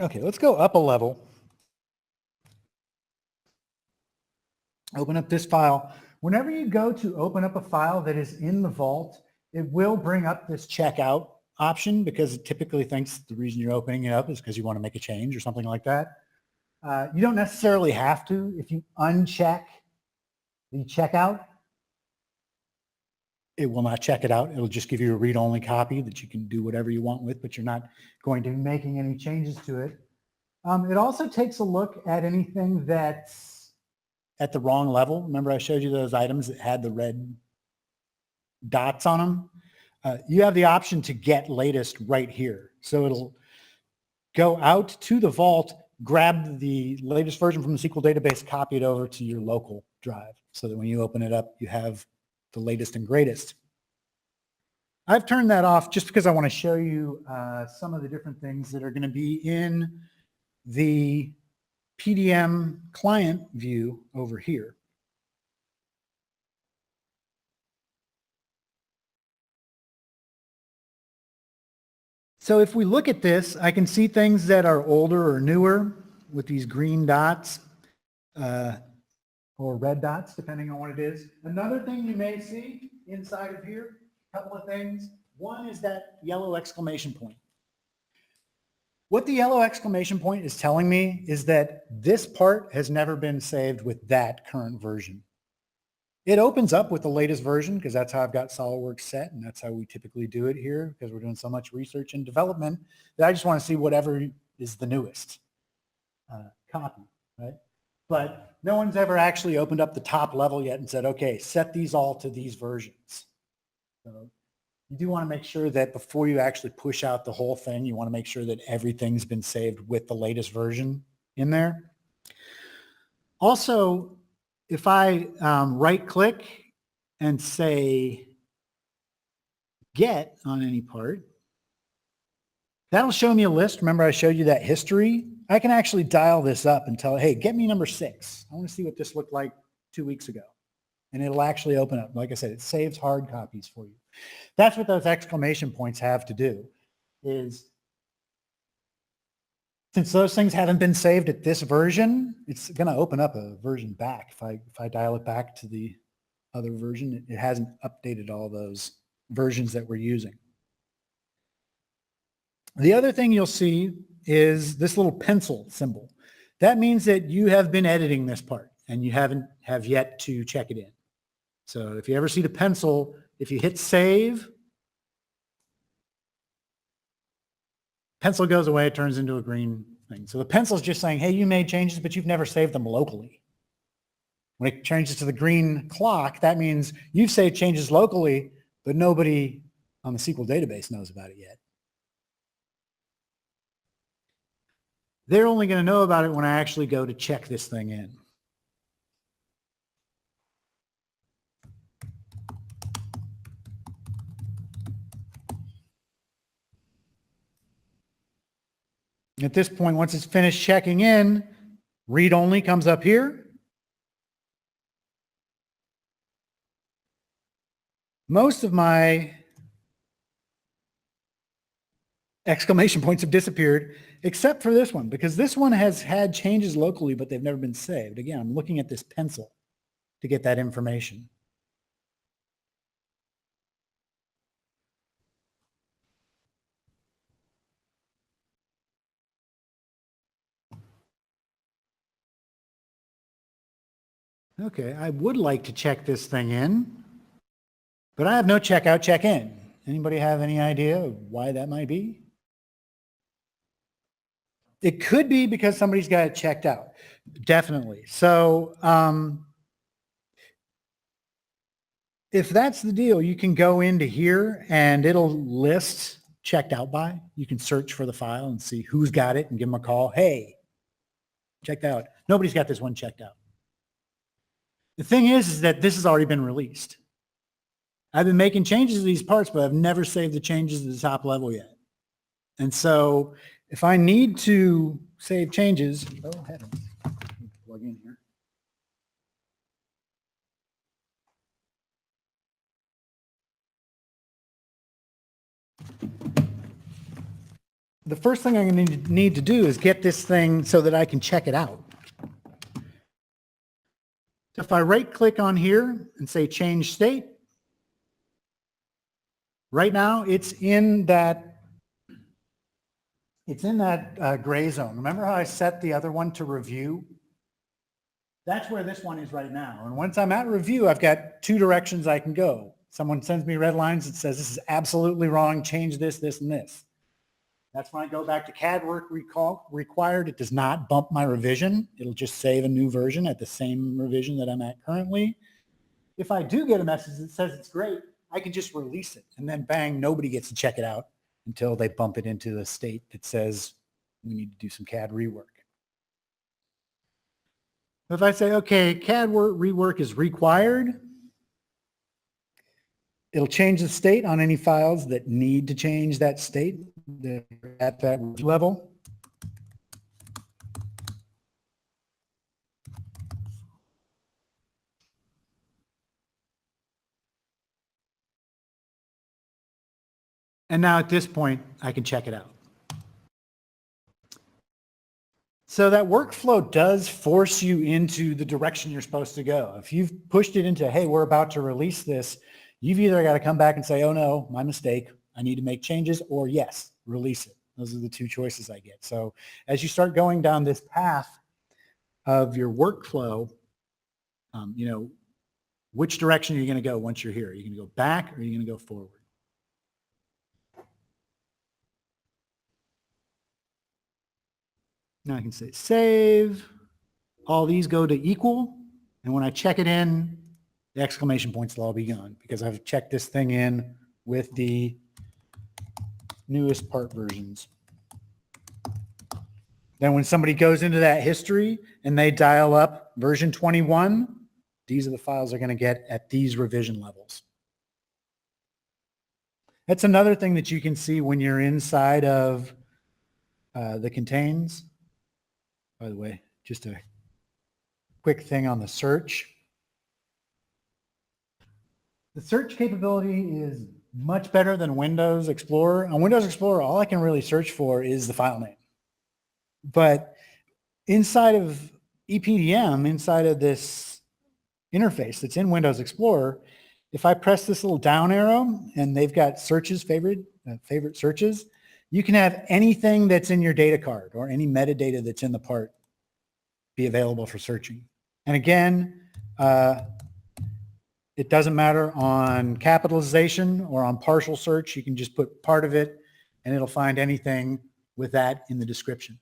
Okay, let's go up a level. Open up this file. Whenever you go to open up a file that is in the vault, it will bring up this checkout option because it typically thinks the reason you're opening it up is because you want to make a change or something like that. You don't necessarily have to. If you uncheck the checkout, it will not check it out. It'll just give you a read-only copy that you can do whatever you want with, but you're not going to be making any changes to it. It also takes a look at anything that's at the wrong level. Remember I showed you those items that had the red dots on them? You have the option to get latest right here. So it'll go out to the vault, grab the latest version from the SQL database, copy it over to your local drive so that when you open it up, you have the latest and greatest. I've turned that off just because I want to show you some of the different things that are going to be in the PDM client view over here. So if we look at this, I can see things that are older or newer with these green dots or red dots, depending on what it is. Another thing you may see inside of here, a couple of things. One is that yellow exclamation point. What the yellow exclamation point is telling me is that this part has never been saved with that current version. It opens up with the latest version because that's how I've got SolidWorks set, and that's how we typically do it here because we're doing so much research and development that I just want to see whatever is the newest copy, right? But no one's ever actually opened up the top level yet and said, okay, set these all to these versions. So you do want to make sure that before you actually push out the whole thing, you want to make sure that everything's been saved with the latest version in there. Also, if I right click and say get on any part, that'll show me a list. Remember I showed you that history? I can actually dial this up and tell, hey, get me number 6. I want to see what this looked like 2 weeks ago. And it'll actually open up. Like I said, it saves hard copies for you. That's what those exclamation points have to do is since those things haven't been saved at this version, it's going to open up a version back. If I dial it back to the other version, it hasn't updated all those versions that we're using. The other thing you'll see is this little pencil symbol. That means that you have been editing this part and you have yet to check it in. So if you ever see the pencil, if you hit save, pencil goes away, it turns into a green thing. So the pencil is just saying, hey, you made changes, but you've never saved them locally. When it changes to the green clock, that means you've saved changes locally, but nobody on the SQL database knows about it yet. They're only going to know about it when I actually go to check this thing in. At this point, once it's finished checking in, read only comes up here. Most of my exclamation points have disappeared, except for this one, because this one has had changes locally, but they've never been saved. Again, I'm looking at this pencil to get that information. Okay, I would like to check this thing in, but I have no checkout, check in. Anybody have any idea of why that might be? It could be because somebody's got it checked out. Definitely. So if that's the deal, you can go into here and it'll list checked out by. You can search for the file and see who's got it and give them a call. Hey, checked out. Nobody's got this one checked out. The thing is that this has already been released. I've been making changes to these parts, but I've never saved the changes to the top level yet. And so if I need to save changes, oh heavens, plug in here. The first thing I'm going to need to do is get this thing so that I can check it out. So if I right click on here and say change state, right now it's in that gray zone. Remember how I set the other one to review? That's where this one is right now. And once I'm at review, I've got two directions I can go. Someone sends me red lines that says this is absolutely wrong, change this, this, and this. That's when I go back to CAD work required. It does not bump my revision. It'll just save a new version at the same revision that I'm at currently. If I do get a message that says it's great, I can just release it. And then bang, nobody gets to check it out until they bump it into the state that says we need to do some CAD rework. If I say, okay, CAD rework is required, it'll change the state on any files that need to change that state at that level. And now at this point, I can check it out. So that workflow does force you into the direction you're supposed to go. If you've pushed it into, hey, we're about to release this, you've either got to come back and say, oh no, my mistake, I need to make changes, or yes, release it. Those are the two choices I get. So as you start going down this path of your workflow, you know, which direction are you going to go once you're here? Are you going to go back or are you going to go forward? Now I can say save. All these go to equal. And when I check it in, the exclamation points will all be gone because I've checked this thing in with the newest part versions. Then when somebody goes into that history and they dial up version 21, these are the files they're going to get at these revision levels. That's another thing that you can see when you're inside of the contains. By the way, just a quick thing on the search. The search capability is much better than Windows Explorer. On Windows Explorer, all I can really search for is the file name. But inside of EPDM, inside of this interface that's in Windows Explorer, if I press this little down arrow and they've got searches, favorite searches, you can have anything that's in your data card or any metadata that's in the part be available for searching. And again, it doesn't matter on capitalization or on partial search. You can just put part of it and it'll find anything with that in the description.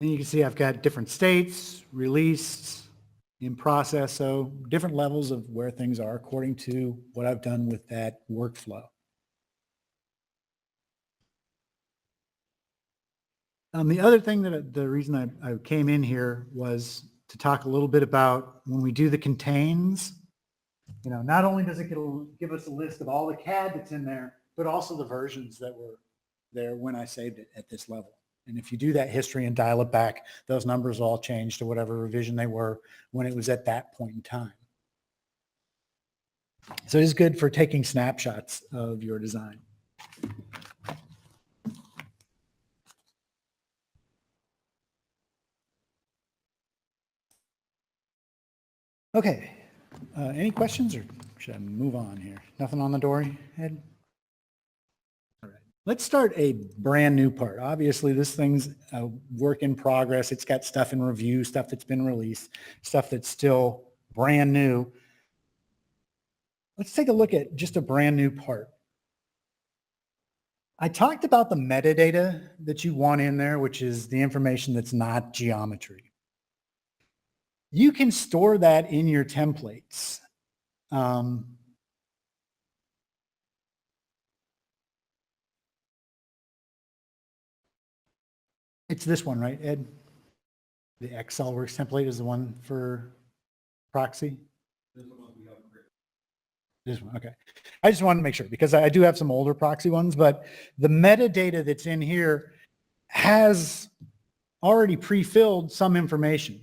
And you can see I've got different states, released, in process, so different levels of where things are according to what I've done with that workflow. The other thing that the reason I came in here was to talk a little bit about when we do the contains, you know, not only does it give us a list of all the CAD that's in there, but also the versions that were there when I saved it at this level. And if you do that history and dial it back, those numbers all change to whatever revision they were when it was at that point in time. So it is good for taking snapshots of your design. Okay, any questions or should I move on here? Nothing on the door, Ed? All right, Let's start a brand new part. Obviously, this thing's a work in progress. It's got stuff in review, stuff that's been released, stuff that's still brand new. Let's take a look at just a brand new part. I talked about the metadata that you want in there, which is the information that's not geometry. You can store that in your templates. It's this one, right, Ed? The SolidWorks template is the one for proxy? This one, okay. I just wanted to make sure because I do have some older proxy ones, but the metadata that's in here has already pre-filled some information.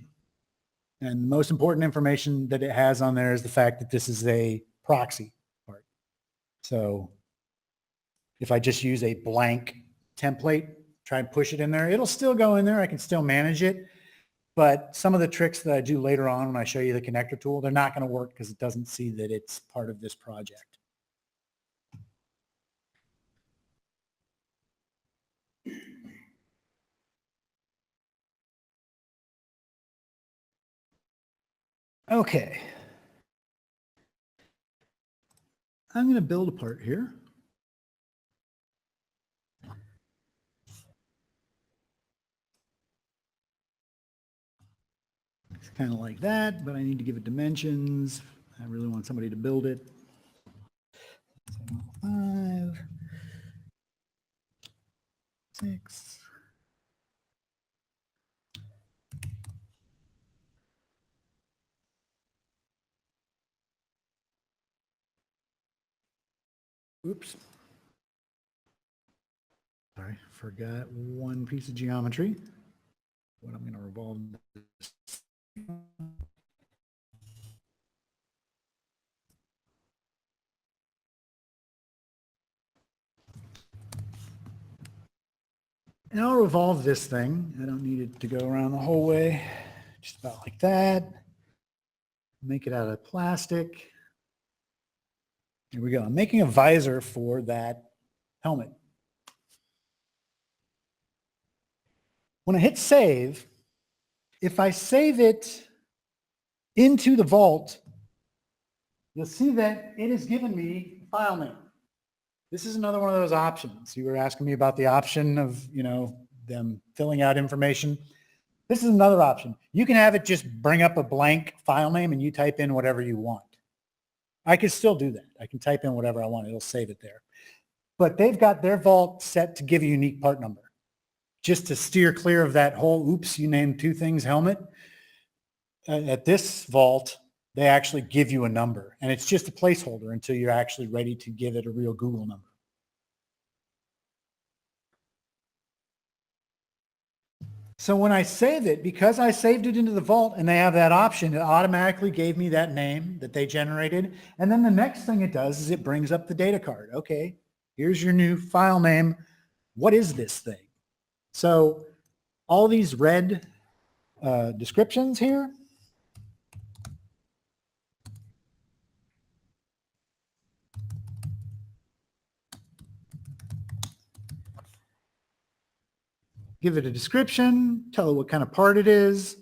And the most important information that it has on there is the fact that this is a proxy part. So if I just use a blank template, try and push it in there, it'll still go in there. I can still manage it. But some of the tricks that I do later on when I show you the connector tool, they're not going to work because it doesn't see that it's part of this project. Okay. I'm going to build a part here. It's kind of like that, but I need to give it dimensions. I really want somebody to build it. 5, 6. Oops. Sorry, forgot one piece of geometry. What I'm going to revolve this. And I'll revolve this thing. I don't need it to go around the whole way. Just about like that. Make it out of plastic. Here we go. I'm making a visor for that helmet. When I hit save, if I save it into the vault, you'll see that it has given me a file name. This is another one of those options. You were asking me about the option of, them filling out information. This is another option. You can have it just bring up a blank file name and you type in whatever you want. I can still do that. I can type in whatever I want. It'll save it there. But they've got their vault set to give a unique part number. Just to steer clear of that whole, oops, you named two things helmet. At this vault, they actually give you a number. And it's just a placeholder until you're actually ready to give it a real Google number. So when I save it, because I saved it into the vault and they have that option, it automatically gave me that name that they generated. And then the next thing it does is it brings up the data card. Okay, here's your new file name. What is this thing? So all these red descriptions here, give it a description, tell it what kind of part it is.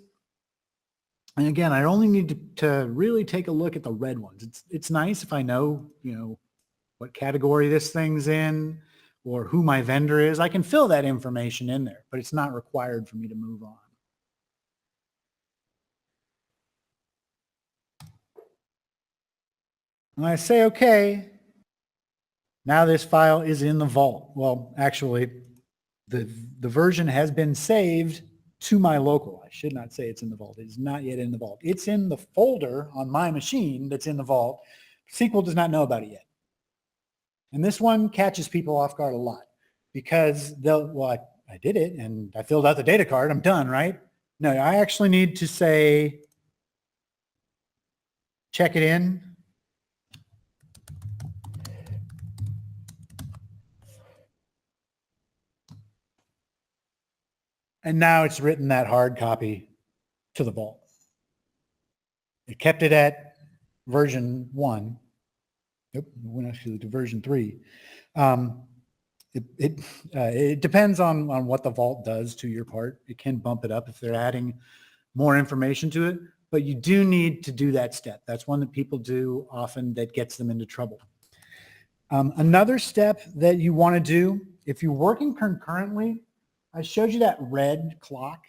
And again, I only need to really take a look at the red ones. It's nice if I know, what category this thing's in or who my vendor is. I can fill that information in there, but it's not required for me to move on. When I say okay, now this file is in the vault. Well, actually, the version has been saved to my local. I should not say it's in the vault. It is not yet in the vault. It's in the folder on my machine that's in the vault. SQL does not know about it yet. And this one catches people off guard a lot because I did it and I filled out the data card. I'm done, right? No, I actually need to say, check it in. And now it's written that hard copy to the vault. It kept it at version 1. Nope, we went actually to version 3. It depends on what the vault does to your part. It can bump it up if they're adding more information to it, but you do need to do that step. That's one that people do often that gets them into trouble. Another step that you want to do, if you're working concurrently, I showed you that red clock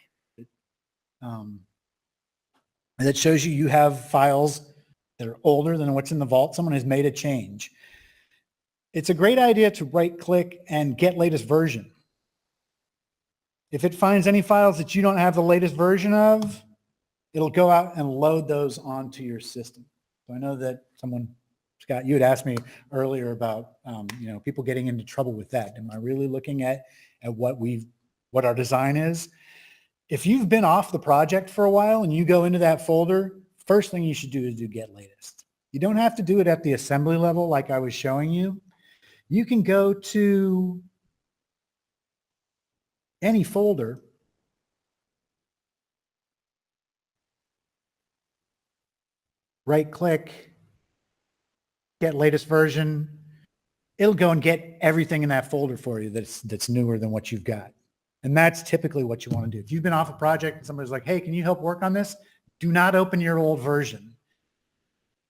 that shows you have files that are older than what's in the vault. Someone has made a change. It's a great idea to right click and get latest version. If it finds any files that you don't have the latest version of, it'll go out and load those onto your system. So I know that someone, Scott, you had asked me earlier about, people getting into trouble with that. Am I really looking at what our design is? If you've been off the project for a while and you go into that folder, first thing you should do is do get latest. You don't have to do it at the assembly level like I was showing you. You can go to any folder, right click, get latest version. It'll go and get everything in that folder for you that's newer than what you've got. And that's typically what you want to do. If you've been off a project and somebody's like, hey, can you help work on this? Do not open your old version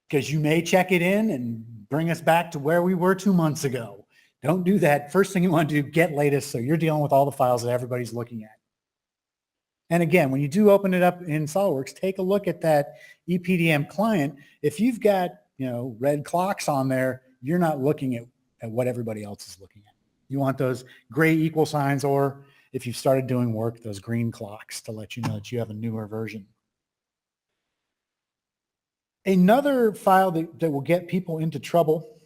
because you may check it in and bring us back to where we were 2 months ago. Don't do that. First thing you want to do, get latest, so you're dealing with all the files that everybody's looking at. And again, when you do open it up in SolidWorks, take a look at that EPDM client. If you've got, red clocks on there, you're not looking at what everybody else is looking at. You want those gray equal signs, or if you've started doing work, those green clocks to let you know that you have a newer version. Another file that will get people into trouble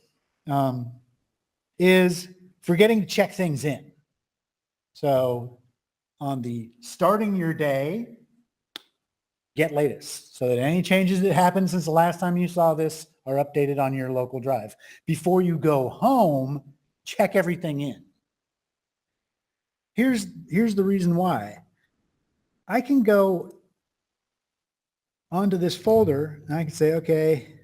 is forgetting to check things in. So on the starting your day, get latest so that any changes that happened since the last time you saw this are updated on your local drive. Before you go home, check everything in. Here's the reason why. I can go onto this folder and I can say, okay,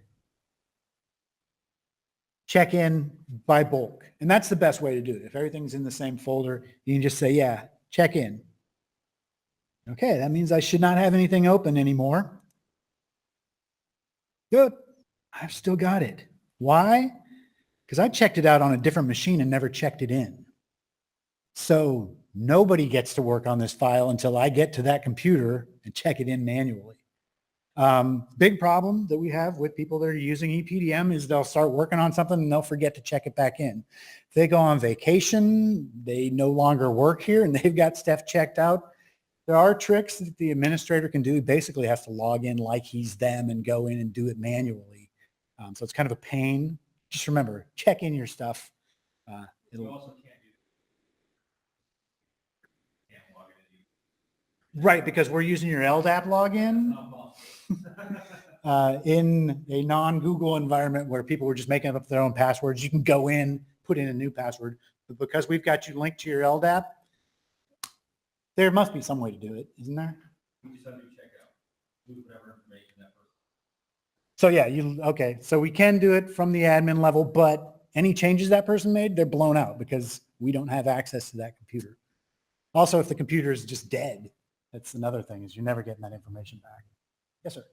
check in by bulk. And that's the best way to do it. If everything's in the same folder, you can just say, yeah, check in. Okay, that means I should not have anything open anymore. Good. I've still got it. Why? Because I checked it out on a different machine and never checked it in. So nobody gets to work on this file until I get to that computer and check it in manually. Big problem that we have with people that are using EPDM is they'll start working on something and they'll forget to check it back in. If they go on vacation, they no longer work here and they've got stuff checked out. There are tricks that the administrator can do. He basically has to log in like he's them and go in and do it manually. So it's kind of a pain. Just remember, check in your stuff. You also can't do can't log in. Right, because we're using your LDAP login in a non-Google environment where people were just making up their own passwords. You can go in, put in a new password, but because we've got you linked to your LDAP, there must be some way to do it, isn't there? We just have to check out whatever information that person. So yeah, okay. So we can do it from the admin level, but any changes that person made, they're blown out because we don't have access to that computer. Also, if the computer is just dead, that's another thing, is you're never getting that information back. Yes, sir.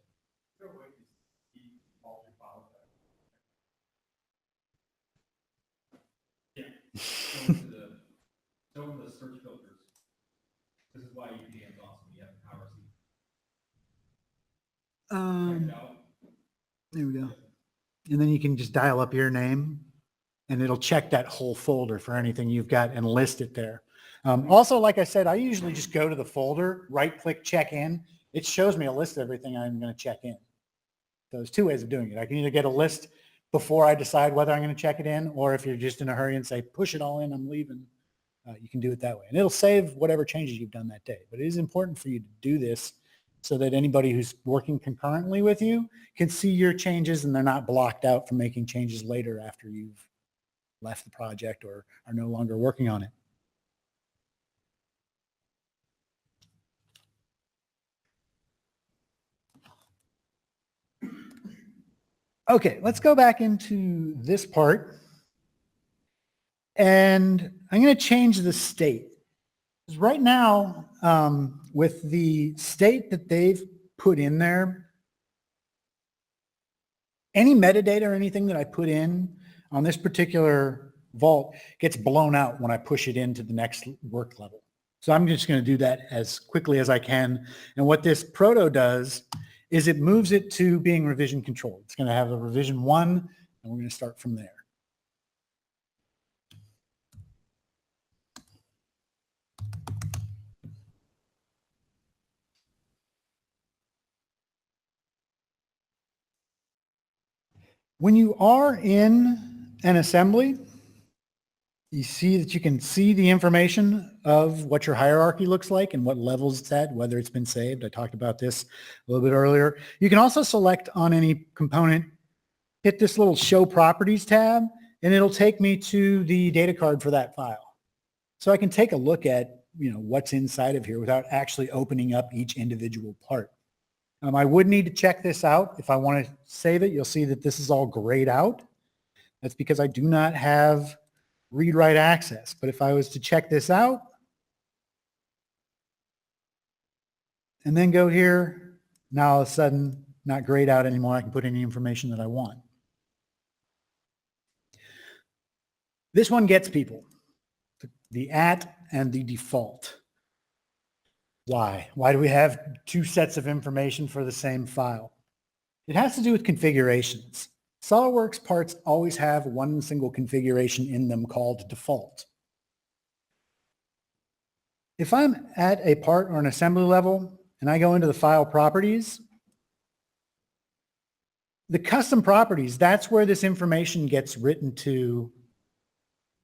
Yeah. So the search filters. This is why EPDM is awesome. You have power seat. There we go. And then you can just dial up your name and it'll check that whole folder for anything you've got and list it there. Also, like I said, I usually just go to the folder, right click, check in. It shows me a list of everything I'm going to check in. So there's two ways of doing it. I can either get a list before I decide whether I'm going to check it in, or if you're just in a hurry and say, push it all in, I'm leaving, you can do it that way. And it'll save whatever changes you've done that day. But it is important for you to do this so that anybody who's working concurrently with you can see your changes and they're not blocked out from making changes later after you've left the project or are no longer working on it. Okay, let's go back into this part. And I'm going to change the state. 'Cause right now, with the state that they've put in there, any metadata or anything that I put in on this particular vault gets blown out when I push it into the next work level. So I'm just going to do that as quickly as I can. And what this proto does is it moves it to being revision controlled. It's going to have a revision 1, and we're going to start from there. When you are in an assembly, you see that you can see the information of what your hierarchy looks like and what levels it's at, whether it's been saved. I talked about this a little bit earlier. You can also select on any component, hit this little show properties tab, and it'll take me to the data card for that file. So I can take a look at, what's inside of here without actually opening up each individual part. I would need to check this out. If I want to save it, you'll see that this is all grayed out. That's because I do not have read-write access. But if I was to check this out and then go here, now all of a sudden, not grayed out anymore. I can put any information that I want. This one gets people, the at and the default. Why? Why do we have two sets of information for the same file? It has to do with configurations. SolidWorks parts always have one single configuration in them called default. If I'm at a part or an assembly level and I go into the file properties, the custom properties, that's where this information gets written to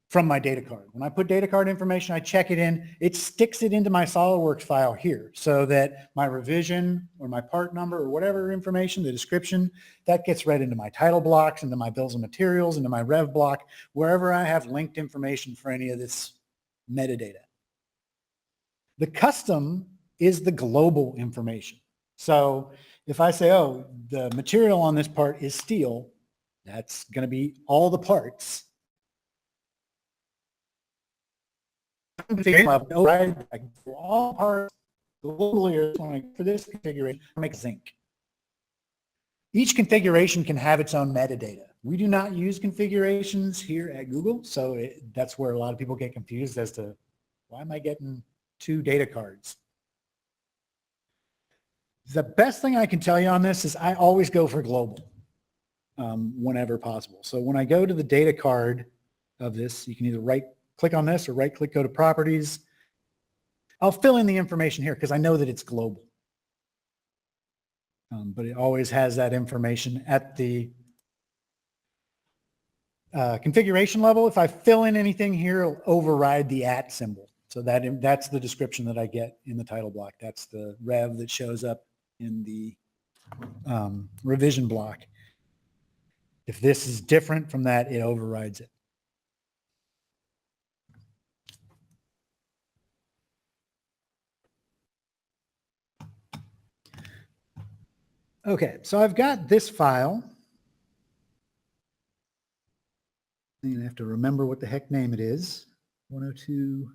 from my data card. When I put data card information, I check it in, it sticks it into my SolidWorks file here so that my revision or my part number or whatever information, the description, that gets read into my title blocks, into my bills of materials, into my rev block, wherever I have linked information for any of this metadata. The custom is the global information. So if I say, oh, the material on this part is steel, that's going to be all the parts. Right? For all parts globally for this configuration, make zinc. Each configuration can have its own metadata. We do not use configurations here at Google, so that's where a lot of people get confused as to why am I getting two data cards? The best thing I can tell you on this is I always go for global whenever possible. So when I go to the data card of this, you can either click on this or right click, go to properties. I'll fill in the information here because I know that it's global. But it always has that information at the configuration level. If I fill in anything here, it'll override the at symbol. So that's the description that I get in the title block. That's the rev that shows up in the revision block. If this is different from that, it overrides it. Okay, so I've got this file. I'm going to have to remember what the heck name it is. 102.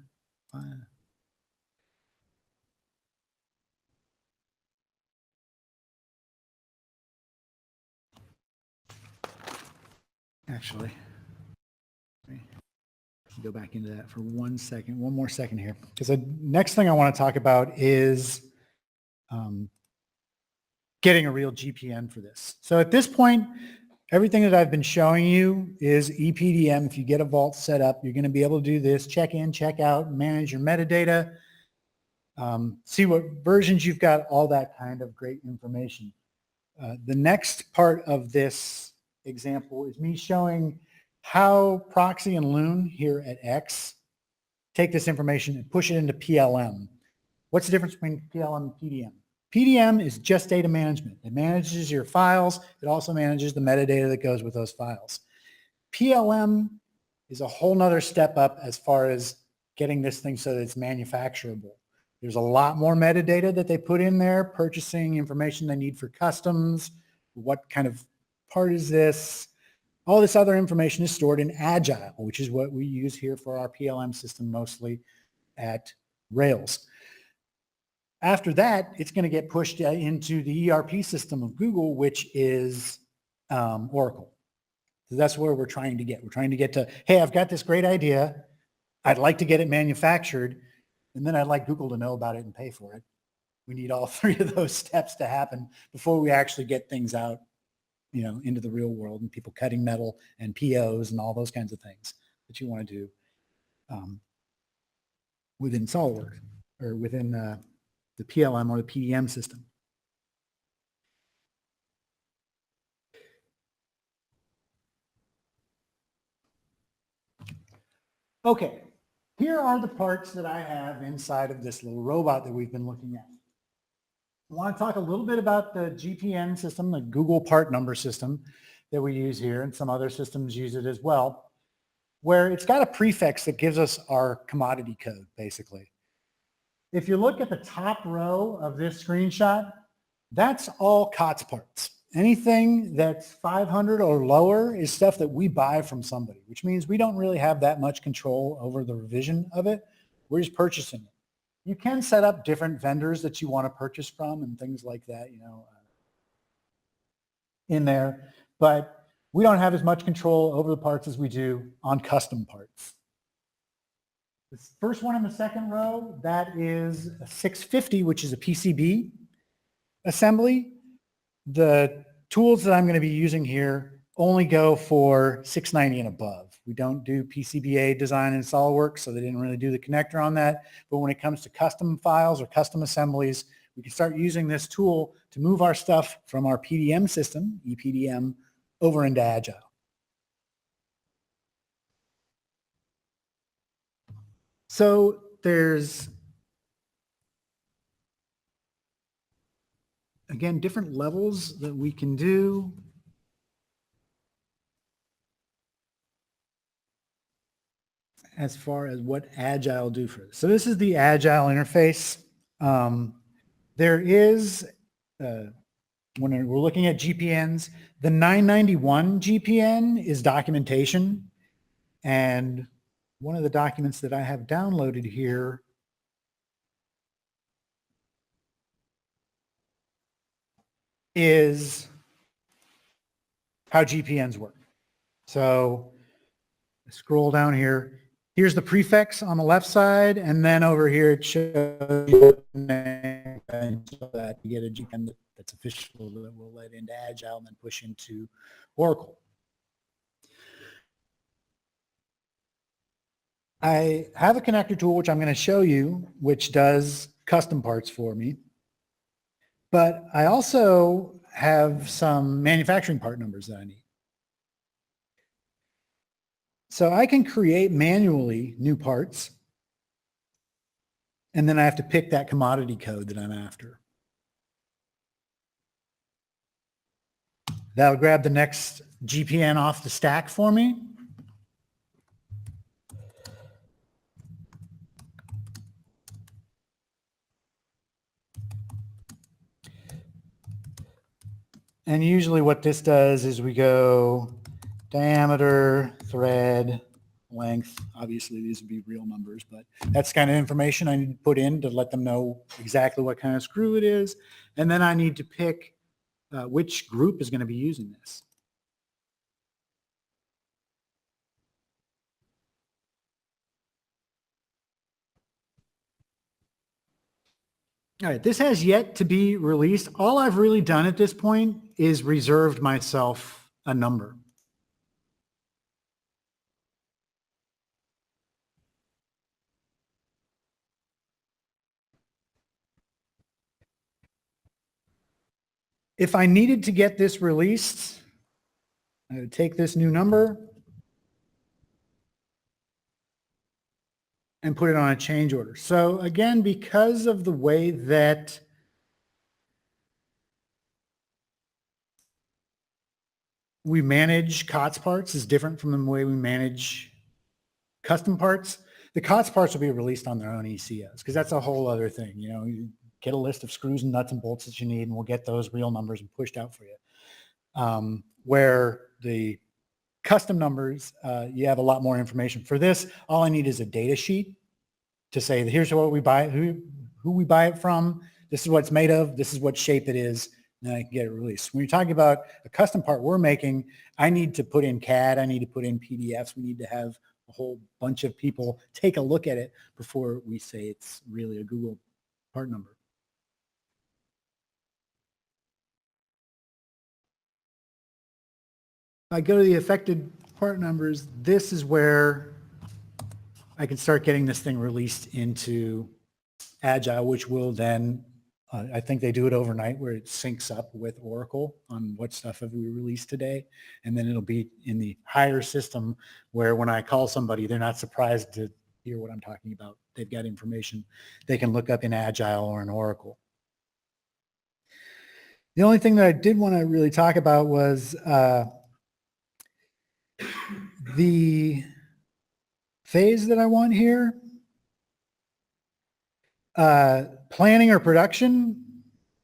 Actually, go back into that for 1 second, one more second here. Because the next thing I want to talk about is getting a real GPN for this. So at this point, everything that I've been showing you is EPDM. If you get a vault set up, you're going to be able to do this, check in, check out, manage your metadata, see what versions you've got, all that kind of great information. The next part of this example is me showing how Proxy and Loon here at X take this information and push it into PLM. What's the difference between PLM and PDM? PDM is just data management. It manages your files. It also manages the metadata that goes with those files. PLM is a whole nother step up as far as getting this thing so that it's manufacturable. There's a lot more metadata that they put in there, purchasing information they need for customs, what kind of part is this, All this other information is stored in Agile, which is what we use here for our PLM system mostly at Rails. After that, it's going to get pushed into the ERP system of Google, which is Oracle. So that's where we're trying to get. We're trying to get to, hey, I've got this great idea. I'd like to get it manufactured, and then I'd like Google to know about it and pay for it. We need all three of those steps to happen before we actually get things out, into the real world and people cutting metal and POs and all those kinds of things that you want to do within SolidWorks or within the PLM or the PDM system. Okay, here are the parts that I have inside of this little robot that we've been looking at. I want to talk a little bit about the GPN system, the Google part number system that we use here, and some other systems use it as well, where it's got a prefix that gives us our commodity code, basically. If you look at the top row of this screenshot, that's all COTS parts. Anything that's 500 or lower is stuff that we buy from somebody, which means we don't really have that much control over the revision of it. We're just purchasing it. You can set up different vendors that you want to purchase from and things like that, in there, but we don't have as much control over the parts as we do on custom parts. The first one in the second row, that is a 650, which is a PCB assembly. The tools that I'm going to be using here only go for 690 and above. We don't do PCBA design in SolidWorks, so they didn't really do the connector on that. But when it comes to custom files or custom assemblies, we can start using this tool to move our stuff from our PDM system, EPDM, over into Agile. So there's, again, different levels that we can do. As far as what Agile do for this. So this is the Agile interface. There is, when we're looking at GPNs, the 991 GPN is documentation. And one of the documents that I have downloaded here is how GPNs work. So scroll down here. Here's the prefix on the left side, and then over here it shows you that you get a GPN that's official that will let into Agile and then push into Oracle. I have a connector tool, which I'm going to show you, which does custom parts for me. But I also have some manufacturing part numbers that I need. So I can create manually new parts, and then I have to pick that commodity code that I'm after. That'll grab the next GPN off the stack for me. And usually what this does is we go diameter, thread, length. Obviously, these would be real numbers, but that's the kind of information I need to put in to let them know exactly what kind of screw it is. And then I need to pick which group is going to be using this. All right, this has yet to be released. All I've really done at this point is reserved myself a number. If I needed to get this released, I would take this new number and put it on a change order. So again, because of the way that we manage COTS parts is different from the way we manage custom parts, the COTS parts will be released on their own ECOs because that's a whole other thing. You get a list of screws and nuts and bolts that you need, and we'll get those real numbers and pushed out for you. Where the custom numbers, you have a lot more information. For this, all I need is a data sheet to say, here's what we buy, who we buy it from, this is what it's made of, this is what shape it is, and then I can get it released. When you're talking about a custom part we're making, I need to put in CAD, I need to put in PDFs, we need to have a whole bunch of people take a look at it before we say it's really a Google part number. I go to the affected part numbers, this is where I can start getting this thing released into Agile, which will then, I think they do it overnight where it syncs up with Oracle on what stuff have we released today. And then it'll be in the higher system where when I call somebody, they're not surprised to hear what I'm talking about. They've got information they can look up in Agile or in Oracle. The only thing that I did want to really talk about was the phase that I want here. Planning or production,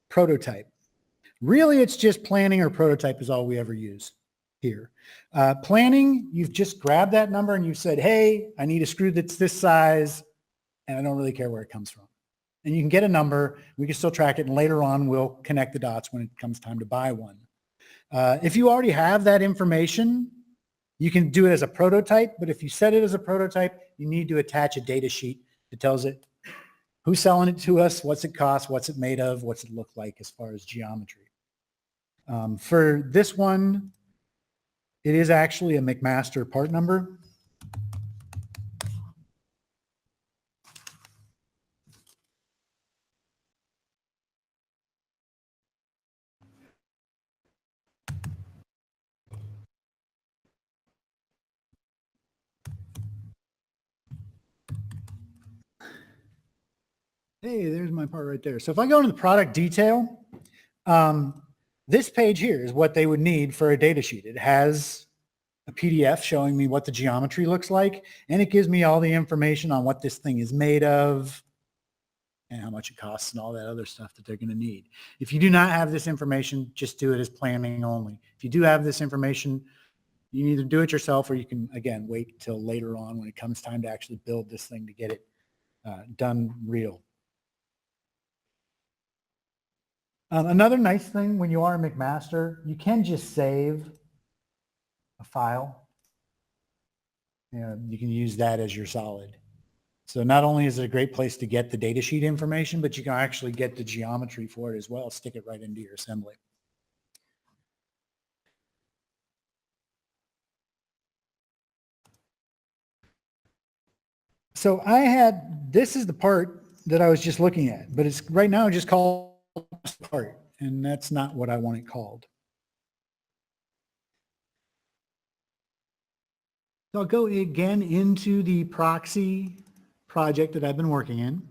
prototype. Really, it's just planning or prototype is all we ever use here. Planning, you've just grabbed that number and you said, hey, I need a screw that's this size, and I don't really care where it comes from. And you can get a number, we can still track it, and later on we'll connect the dots when it comes time to buy one. If you already have that information, you can do it as a prototype, but if you set it as a prototype, you need to attach a data sheet that tells it who's selling it to us, what's it cost, what's it made of, what's it look like as far as geometry. For this one, it is actually a McMaster part number. Hey, there's my part right there. So if I go into the product detail, this page here is what they would need for a data sheet. It has a PDF showing me what the geometry looks like, and it gives me all the information on what this thing is made of and how much it costs and all that other stuff that they're going to need. If you do not have this information, just do it as planning only. If you do have this information, you can either do it yourself or you can, again, wait till later on when it comes time to actually build this thing to get it done real. Another nice thing when you are a McMaster, you can just save a file. You can use that as your solid. So not only is it a great place to get the data sheet information, but you can actually get the geometry for it as well. Stick it right into your assembly. So this is the part that I was just looking at, but it's right now just called part, and that's not what I want it called. So I'll go again into the proxy project that I've been working in.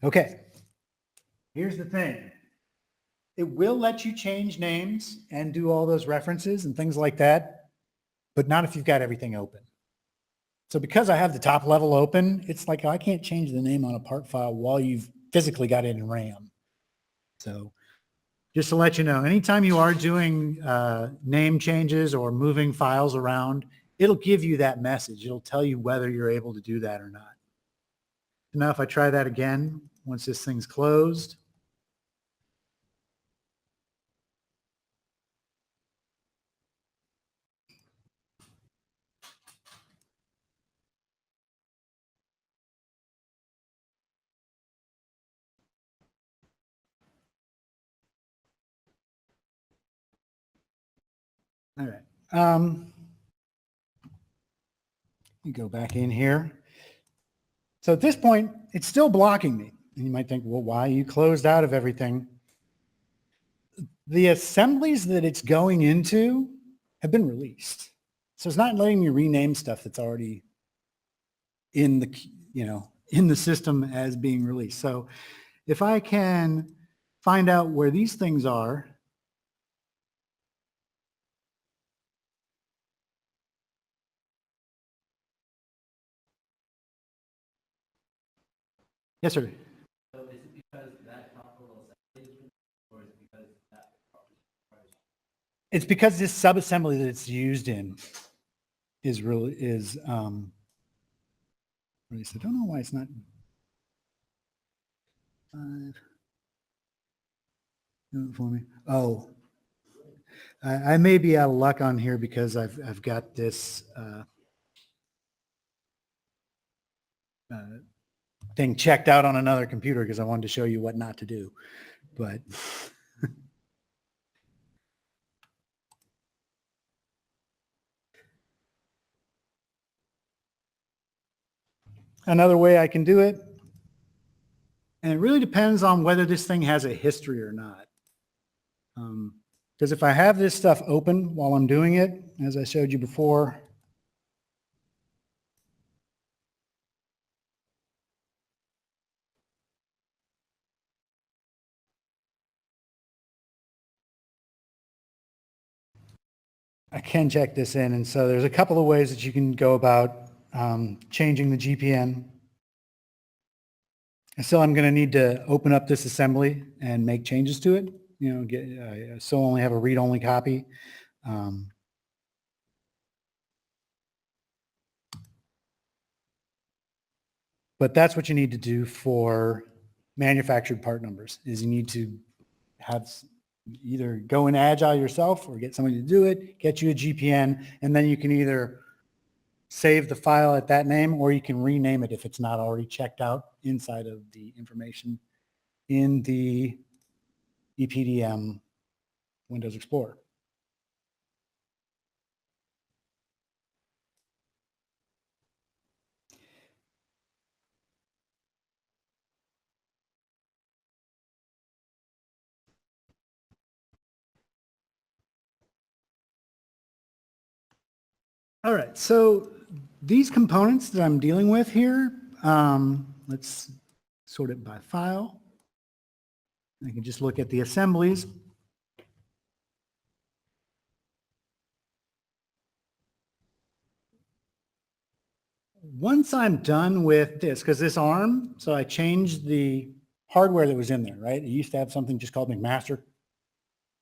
Okay, here's the thing. It will let you change names and do all those references and things like that, but not if you've got everything open. So because I have the top level open, it's like I can't change the name on a part file while you've physically got it in RAM. So just to let you know, anytime you are doing name changes or moving files around, it'll give you that message. It'll tell you whether you're able to do that or not. Now if I try that again, once this thing's closed, all right. You go back in here. So at this point, it's still blocking me. And you might think, well, why are you closed out of everything? The assemblies that it's going into have been released. So it's not letting me rename stuff that's already in the, in the system as being released. So if I can find out where these things are, Yes, sir. So is it because that top little assembly is, or is it because that? It's because this subassembly that it's used in is really, I don't know why it's not. Do it for me. Oh, I may be out of luck on here because I've got this thing checked out on another computer because I wanted to show you what not to do. But another way I can do it, and it really depends on whether this thing has a history or not. Because if I have this stuff open while I'm doing it, as I showed you before, I can check this in. And so there's a couple of ways that you can go about changing the GPN. And so I'm going to need to open up this assembly and make changes to it. You know, so only have a read-only copy. But that's what you need to do for manufactured part numbers, is you need to have either go in Agile yourself or get somebody to do it, get you a GPN, and then you can either save the file at that name or you can rename it if it's not already checked out inside of the information in the EPDM Windows Explorer. All right, so these components that I'm dealing with here, let's sort it by file. I can just look at the assemblies. Once I'm done with this, because this ARM, so I changed the hardware that was in there, right? It used to have something just called McMaster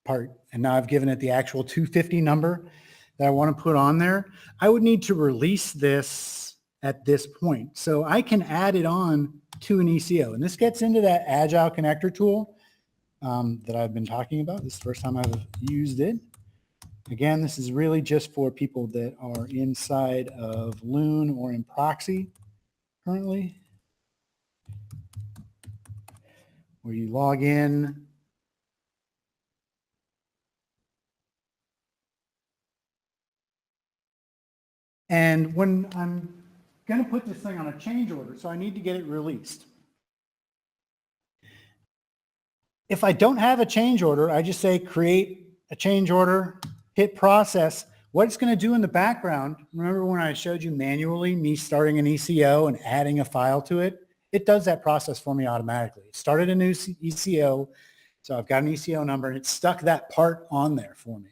part, and now I've given it the actual 250 number that I want to put on there. I would need to release this at this point. So I can add it on to an ECO. And this gets into that Agile connector tool that I've been talking about. This is the first time I've used it. Again, this is really just for people that are inside of Loon or in proxy currently, where you log in. And when I'm going to put this thing on a change order, so I need to get it released. If I don't have a change order, I just say create a change order, hit process. What it's going to do in the background, remember when I showed you manually me starting an ECO and adding a file to it? It does that process for me automatically. It started a new ECO, so I've got an ECO number, and it stuck that part on there for me.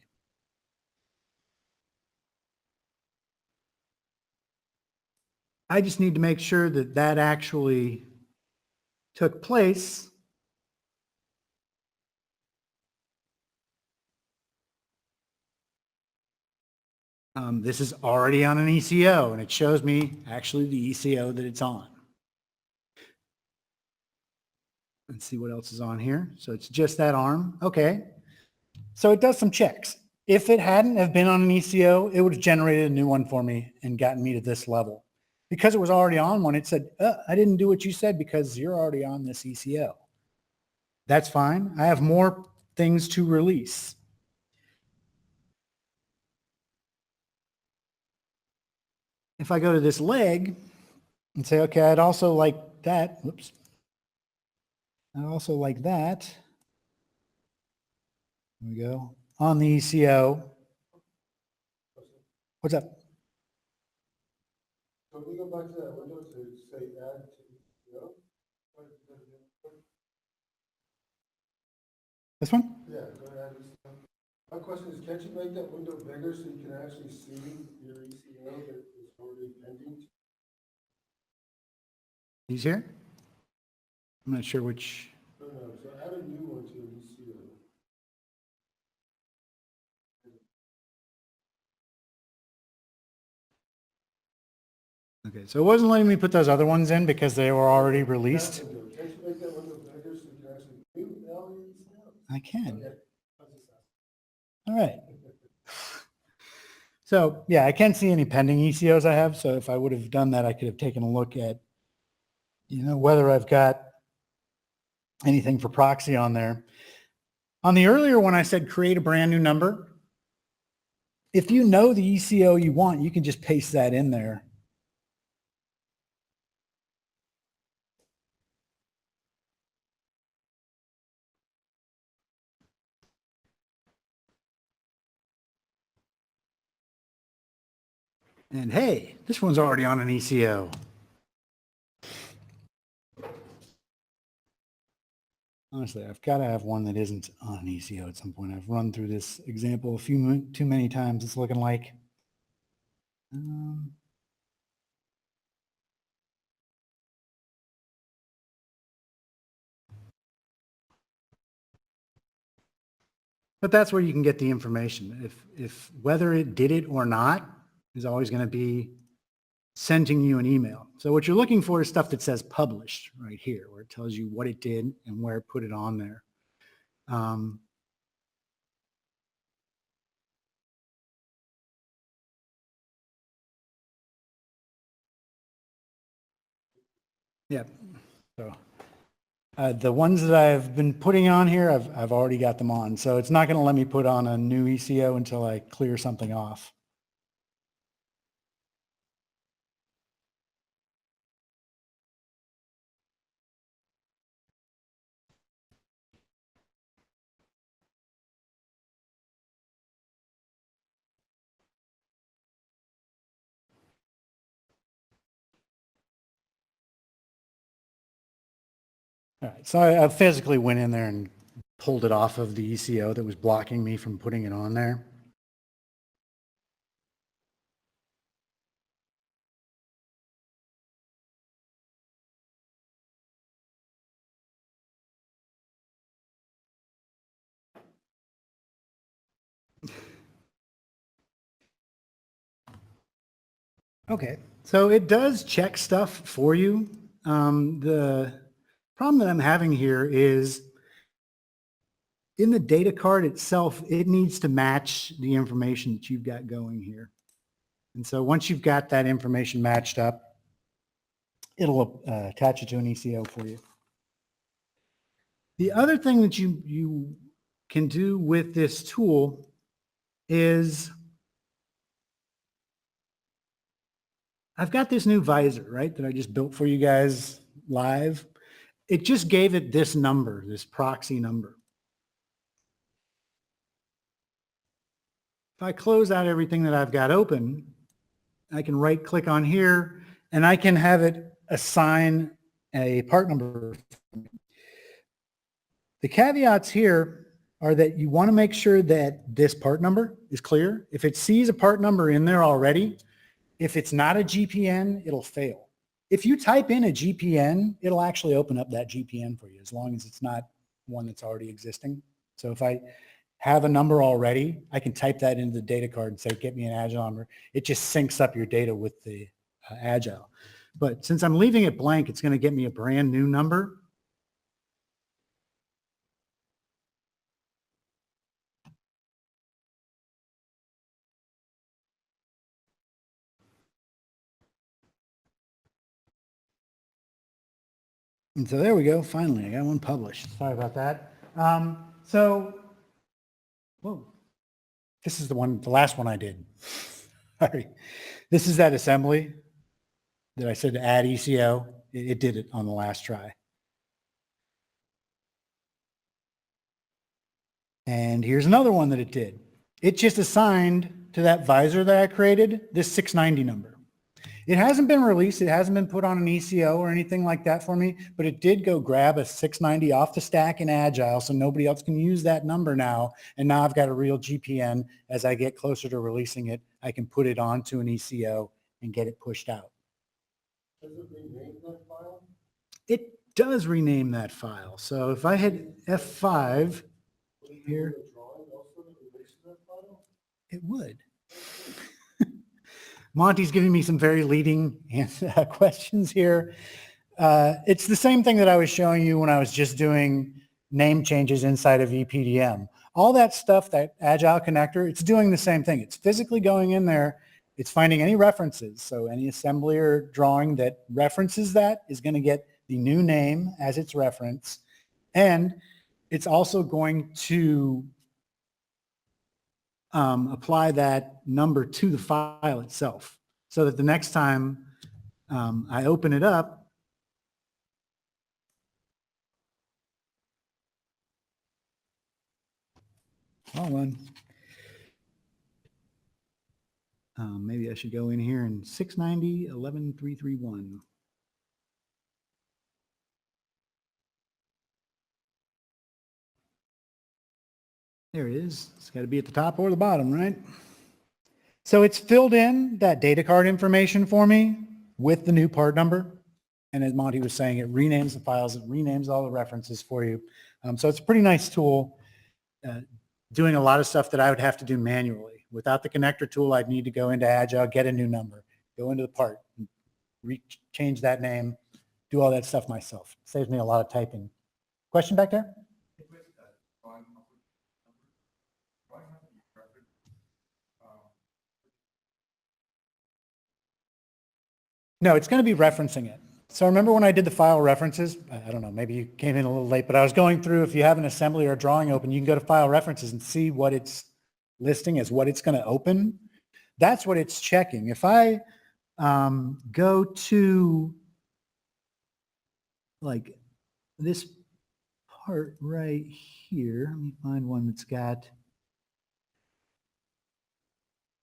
I just need to make sure that that actually took place. This is already on an ECO, and it shows me actually the ECO that it's on. Let's see what else is on here. So it's just that ARM. Okay. So it does some checks. If it hadn't have been on an ECO, it would have generated a new one for me and gotten me to this level. Because it was already on one, it said, I didn't do what you said because you're already on this ECO. That's fine. I have more things to release. If I go to this leg and say, okay, I'd also like that. Whoops. I also like that. There we go. On the ECO. What's up? So if we go back to that window to say add to ECO, This one? yeah, go ahead. My question is, can't you make that window bigger so you can actually see your ECO that is already pending? He's here? I'm not sure which. No, so add a new one to your ECO. Okay, so it wasn't letting me put those other ones in because they were already released. That window. Can't you make that window bigger so you can actually view LECO? I can. Okay. I was just asking. All right. So yeah, I can't see any pending ECOs I have. So if I would have done that, I could have taken a look at, whether I've got anything for proxy on there. On the earlier one, I said create a brand new number. If you know the ECO you want, you can just paste that in there. And hey, this one's already on an ECO. Honestly, I've got to have one that isn't on an ECO at some point. I've run through this example too many times. It's looking like. But that's where you can get the information. If whether it did it or not is always going to be sending you an email. So what you're looking for is stuff that says published right here, where it tells you what it did and where it put it on there. Yeah. So the ones that I've been putting on here, I've already got them on. So it's not going to let me put on a new ECO until I clear something off. All right, so I physically went in there and pulled it off of the ECO that was blocking me from putting it on there. Okay, so it does check stuff for you. The problem that I'm having here is in the data card itself, it needs to match the information that you've got going here. And so once you've got that information matched up, it'll attach it to an ECO for you. The other thing that you can do with this tool is I've got this new visor, right, that I just built for you guys live. It just gave it this number, this proxy number. If I close out everything that I've got open, I can right click on here and I can have it assign a part number. The caveats here are that you want to make sure that this part number is clear. If it sees a part number in there already, if it's not a GPN, it'll fail. If you type in a GPN, it'll actually open up that GPN for you as long as it's not one that's already existing. So if I have a number already, I can type that into the data card and say, get me an Agile number. It just syncs up your data with the Agile. But since I'm leaving it blank, it's going to get me a brand new number. And so there we go. Finally, I got one published. Sorry about that. Whoa, this is the last one I did. Sorry. This is that assembly that I said to add ECO. It did it on the last try. And here's another one that it did. It just assigned to that visor that I created this 690 number. It hasn't been released. It hasn't been put on an ECO or anything like that for me, but it did go grab a 690 off the stack in Agile, so nobody else can use that number now. And now I've got a real GPN. As I get closer to releasing it, I can put it onto an ECO and get it pushed out. Does it rename that file? It does rename that file. So if I hit F5 Would it here, do a drawing also in relation to that file? it would. Monty's giving me some very leading questions here. It's the same thing that I was showing you when I was just doing name changes inside of EPDM. All that stuff, that Agile connector, it's doing the same thing. It's physically going in there. It's finding any references. So any assembly or drawing that references that is going to get the new name as its reference. And it's also going to apply that number to the file itself so that the next time I open it up, hold on. Maybe I should go in here and 690.11.331. There it is. It's got to be at the top or the bottom, right? So it's filled in that data card information for me with the new part number. And as Monty was saying, it renames the files, it renames all the references for you. So it's a pretty nice tool, doing a lot of stuff that I would have to do manually. Without the connector tool, I'd need to go into Agile, get a new number, go into the part, change that name, do all that stuff myself. Saves me a lot of typing. Question back there? No, it's going to be referencing it. So remember when I did the file references? I don't know, maybe you came in a little late, but I was going through, if you have an assembly or a drawing open, you can go to file references and see what it's listing as what it's going to open. That's what it's checking. If I go to like this part right here, let me find one that's got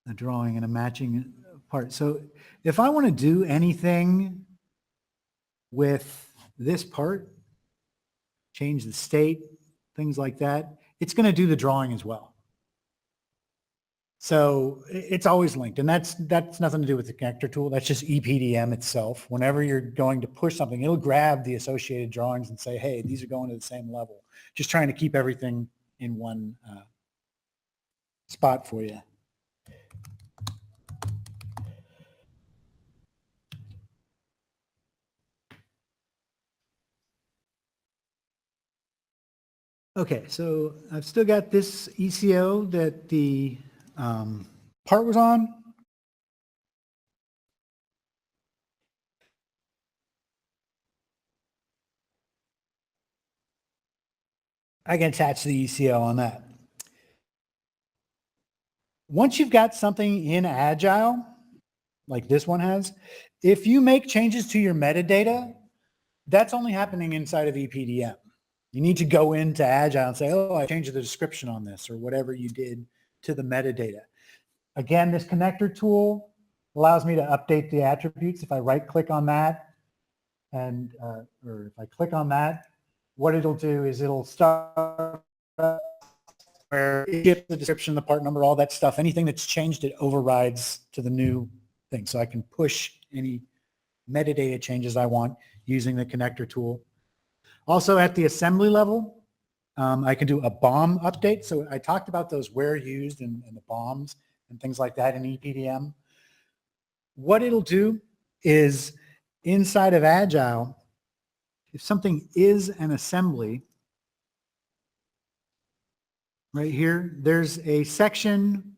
a drawing and a matching part. So if I want to do anything with this part, change the state, things like that, it's going to do the drawing as well. So it's always linked, and that's nothing to do with the connector tool. That's just EPDM itself. Whenever you're going to push something, it'll grab the associated drawings and say, hey, these are going to the same level. Just trying to keep everything in one spot for you. Okay, so I've still got this ECO that the part was on. I can attach the ECO on that. Once you've got something in Agile, like this one has, if you make changes to your metadata, that's only happening inside of EPDM. You need to go into Agile and say, oh, I changed the description on this or whatever you did to the metadata. Again, this connector tool allows me to update the attributes. If I right click on that and, or if I click on that, what it'll do is it'll start where it gives the description, the part number, all that stuff. Anything that's changed, it overrides to the new thing. So I can push any metadata changes I want using the connector tool. Also at the assembly level, I can do a BOM update. So I talked about those where used and the BOMs and things like that in EPDM. What it'll do is inside of Agile, if something is an assembly, right here, there's a section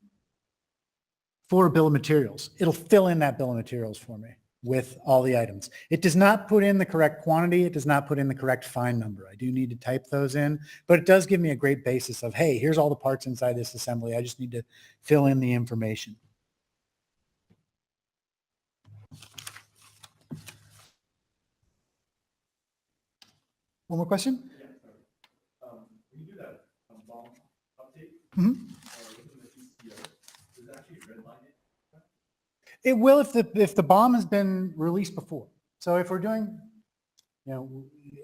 for a bill of materials. It'll fill in that bill of materials for me with all the items. It does not put in the correct quantity. It does not put in the correct find number. I do need to type those in, but it does give me a great basis of, hey, here's all the parts inside this assembly. I just need to fill in the information. One more question? Yeah, sorry. When you do that BOM update, Mm-hmm. within the ECO, does it actually redline it? It will if the BOM has been released before. So if we're doing,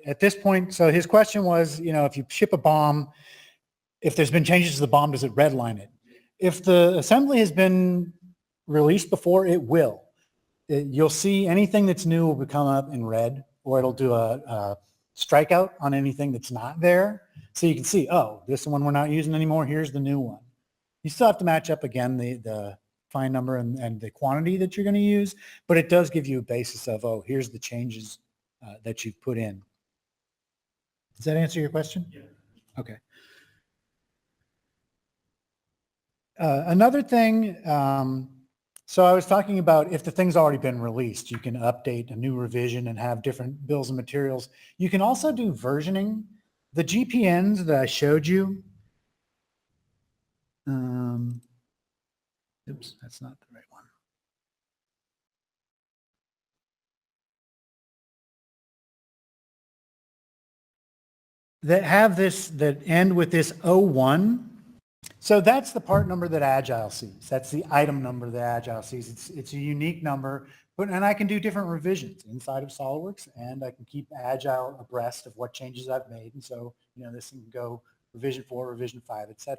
at this point, so his question was, if you ship a BOM, if there's been changes to the BOM, does it redline it? If the assembly has been released before, it will. You'll see anything that's new will come up in red, or it'll do a strikeout on anything that's not there. So you can see, oh, this one we're not using anymore. Here's the new one. You still have to match up again the fine number and the quantity that you're going to use, but it does give you a basis of, oh, here's the changes that you've put in. Does that answer your question? Yeah. Okay. Another thing, so I was talking about if the thing's already been released, you can update a new revision and have different bills of materials. You can also do versioning. The GPNs that I showed you, oops, that's not the right one. That have this, that end with this 01. So that's the part number that Agile sees. That's the item number that Agile sees. It's a unique number, and I can do different revisions inside of SolidWorks, and I can keep Agile abreast of what changes I've made. And so, this can go revision 4, revision 5, etc.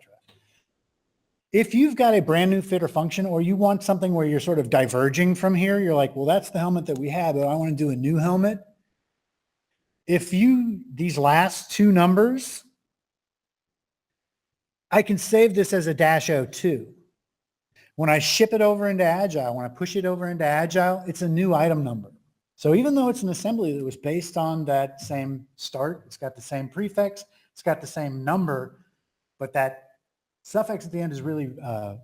If you've got a brand new fit or function, or you want something where you're sort of diverging from here, you're like, well, that's the helmet that we have, but I want to do a new helmet. If these last two numbers, I can save this as a -02. When I ship it over into Agile, when I push it over into Agile, it's a new item number. So even though it's an assembly that was based on that same start, it's got the same prefix, it's got the same number, but that suffix at the end is really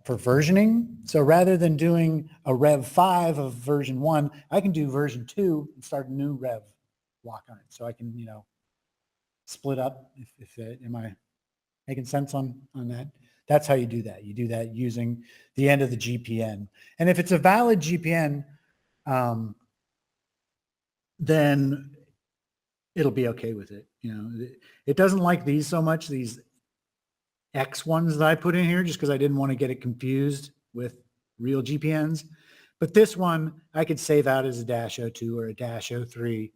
for versioning. So rather than doing a Rev 5 of version 1, I can do version 2 and start a new Rev block on it. So I can, split up am I making sense on that? That's how you do that. You do that using the end of the GPN. And if it's a valid GPN, then it'll be okay with it. It doesn't like these so much, these X ones that I put in here, just because I didn't want to get it confused with real GPNs. But this one, I could save out as a -02 or a -03.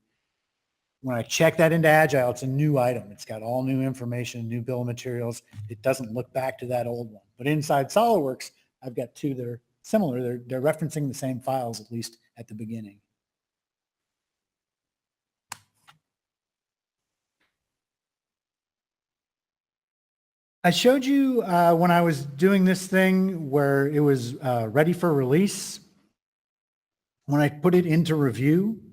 When I check that into Agile, it's a new item. It's got all new information, new bill of materials. It doesn't look back to that old one. But inside SolidWorks, I've got two that are similar. They're referencing the same files, at least at the beginning. I showed you when I was doing this thing where it was ready for release. When I put it into review,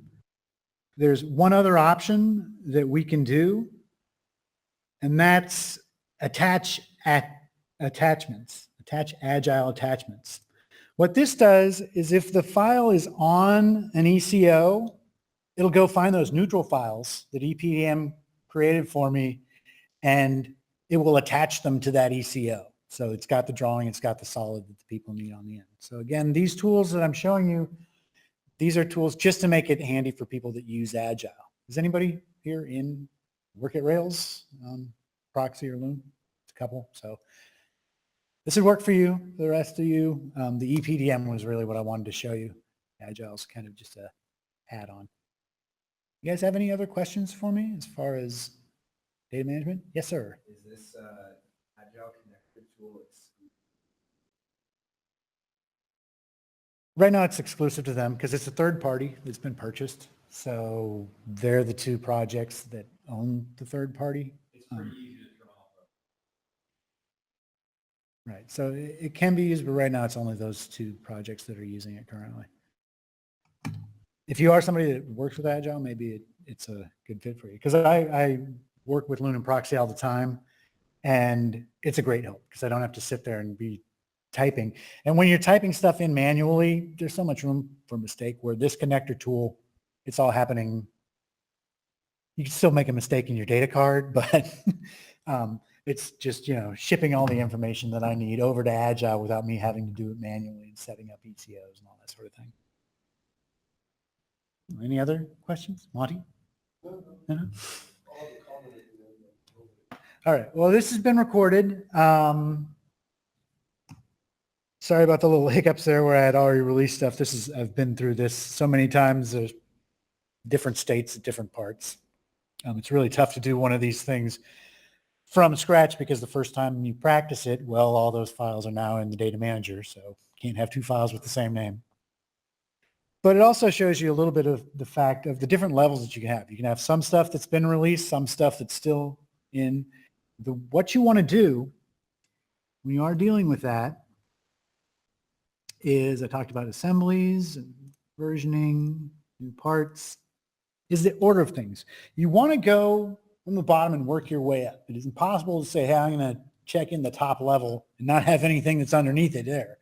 there's one other option that we can do, and that's attach attachments, attach Agile attachments. What this does is if the file is on an ECO, it'll go find those neutral files that EPDM created for me, and it will attach them to that ECO. So it's got the drawing, it's got the solid that the people need on the end. So again, these tools that I'm showing you, these are tools just to make it handy for people that use Agile. Is anybody here work at Rails, Proxy or Loom? It's a couple. So this would work for you, for the rest of you. The EPDM was really what I wanted to show you. Agile's kind of just a add-on. You guys have any other questions for me as far as data management? Yes, sir. Is this Agile connector tool exclusive? Right now it's exclusive to them because it's a third party that's been purchased. So they're the two projects that own the third party. It's pretty easy to turn off. Right. So it can be used, but right now it's only those two projects that are using it currently. If you are somebody that works with Agile, maybe it's a good fit for you. Because I work with Loon and Proxy all the time, and it's a great help because I don't have to sit there and be typing. And when you're typing stuff in manually, there's so much room for mistake, where this connector tool, it's all happening. You can still make a mistake in your data card, but it's just, shipping all the information that I need over to Agile without me having to do it manually and setting up ECOs and all that sort of thing. Any other questions? Monty? No. No? All the comment at the end. All right. Well, this has been recorded. Sorry about the little hiccups there where I had already released stuff. I've been through this so many times. There's different states at different parts. It's really tough to do one of these things from scratch because the first time you practice it, well, all those files are now in the data manager. So can't have two files with the same name. But it also shows you a little bit of the fact of the different levels that you can have. You can have some stuff that's been released, some stuff that's still in. What you want to do when you are dealing with that is, I talked about assemblies and versioning, new parts, is the order of things. You want to go from the bottom and work your way up. It is impossible to say, hey, I'm going to check in the top level and not have anything that's underneath it there.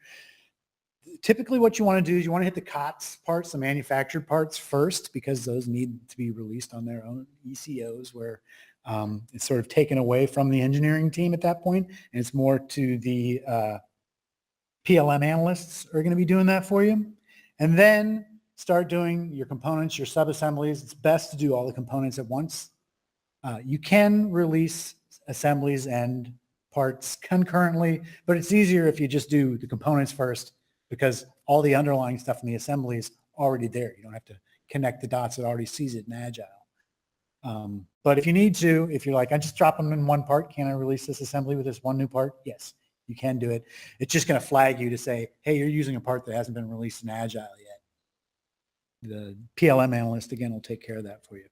Typically what you want to do is you want to hit the COTS parts, the manufactured parts first, because those need to be released on their own ECOs, where it's sort of taken away from the engineering team at that point, and it's more to the PLM analysts are going to be doing that for you. And then start doing your components, your sub-assemblies. It's best to do all the components at once. You can release assemblies and parts concurrently, but it's easier if you just do the components first, because all the underlying stuff in the assembly is already there. You don't have to connect the dots. It already sees it in Agile. But if you need to, if you're like, I just drop them in one part, can I release this assembly with this one new part? Yes, you can do it. It's just going to flag you to say, hey, you're using a part that hasn't been released in Agile yet. The PLM analyst, again, will take care of that for you.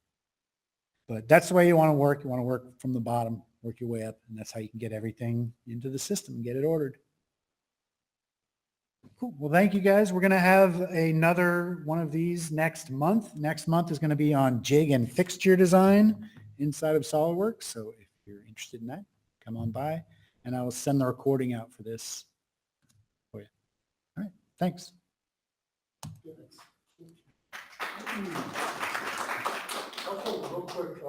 But that's the way you want to work. You want to work from the bottom, work your way up, and that's how you can get everything into the system and get it ordered. Cool. Well, thank you guys. We're going to have another one of these next month. Next month is going to be on jig and fixture design inside of SolidWorks. So if you're interested in that, come on by, and I will send the recording out for this for you. All right. Thanks. Also, real quick,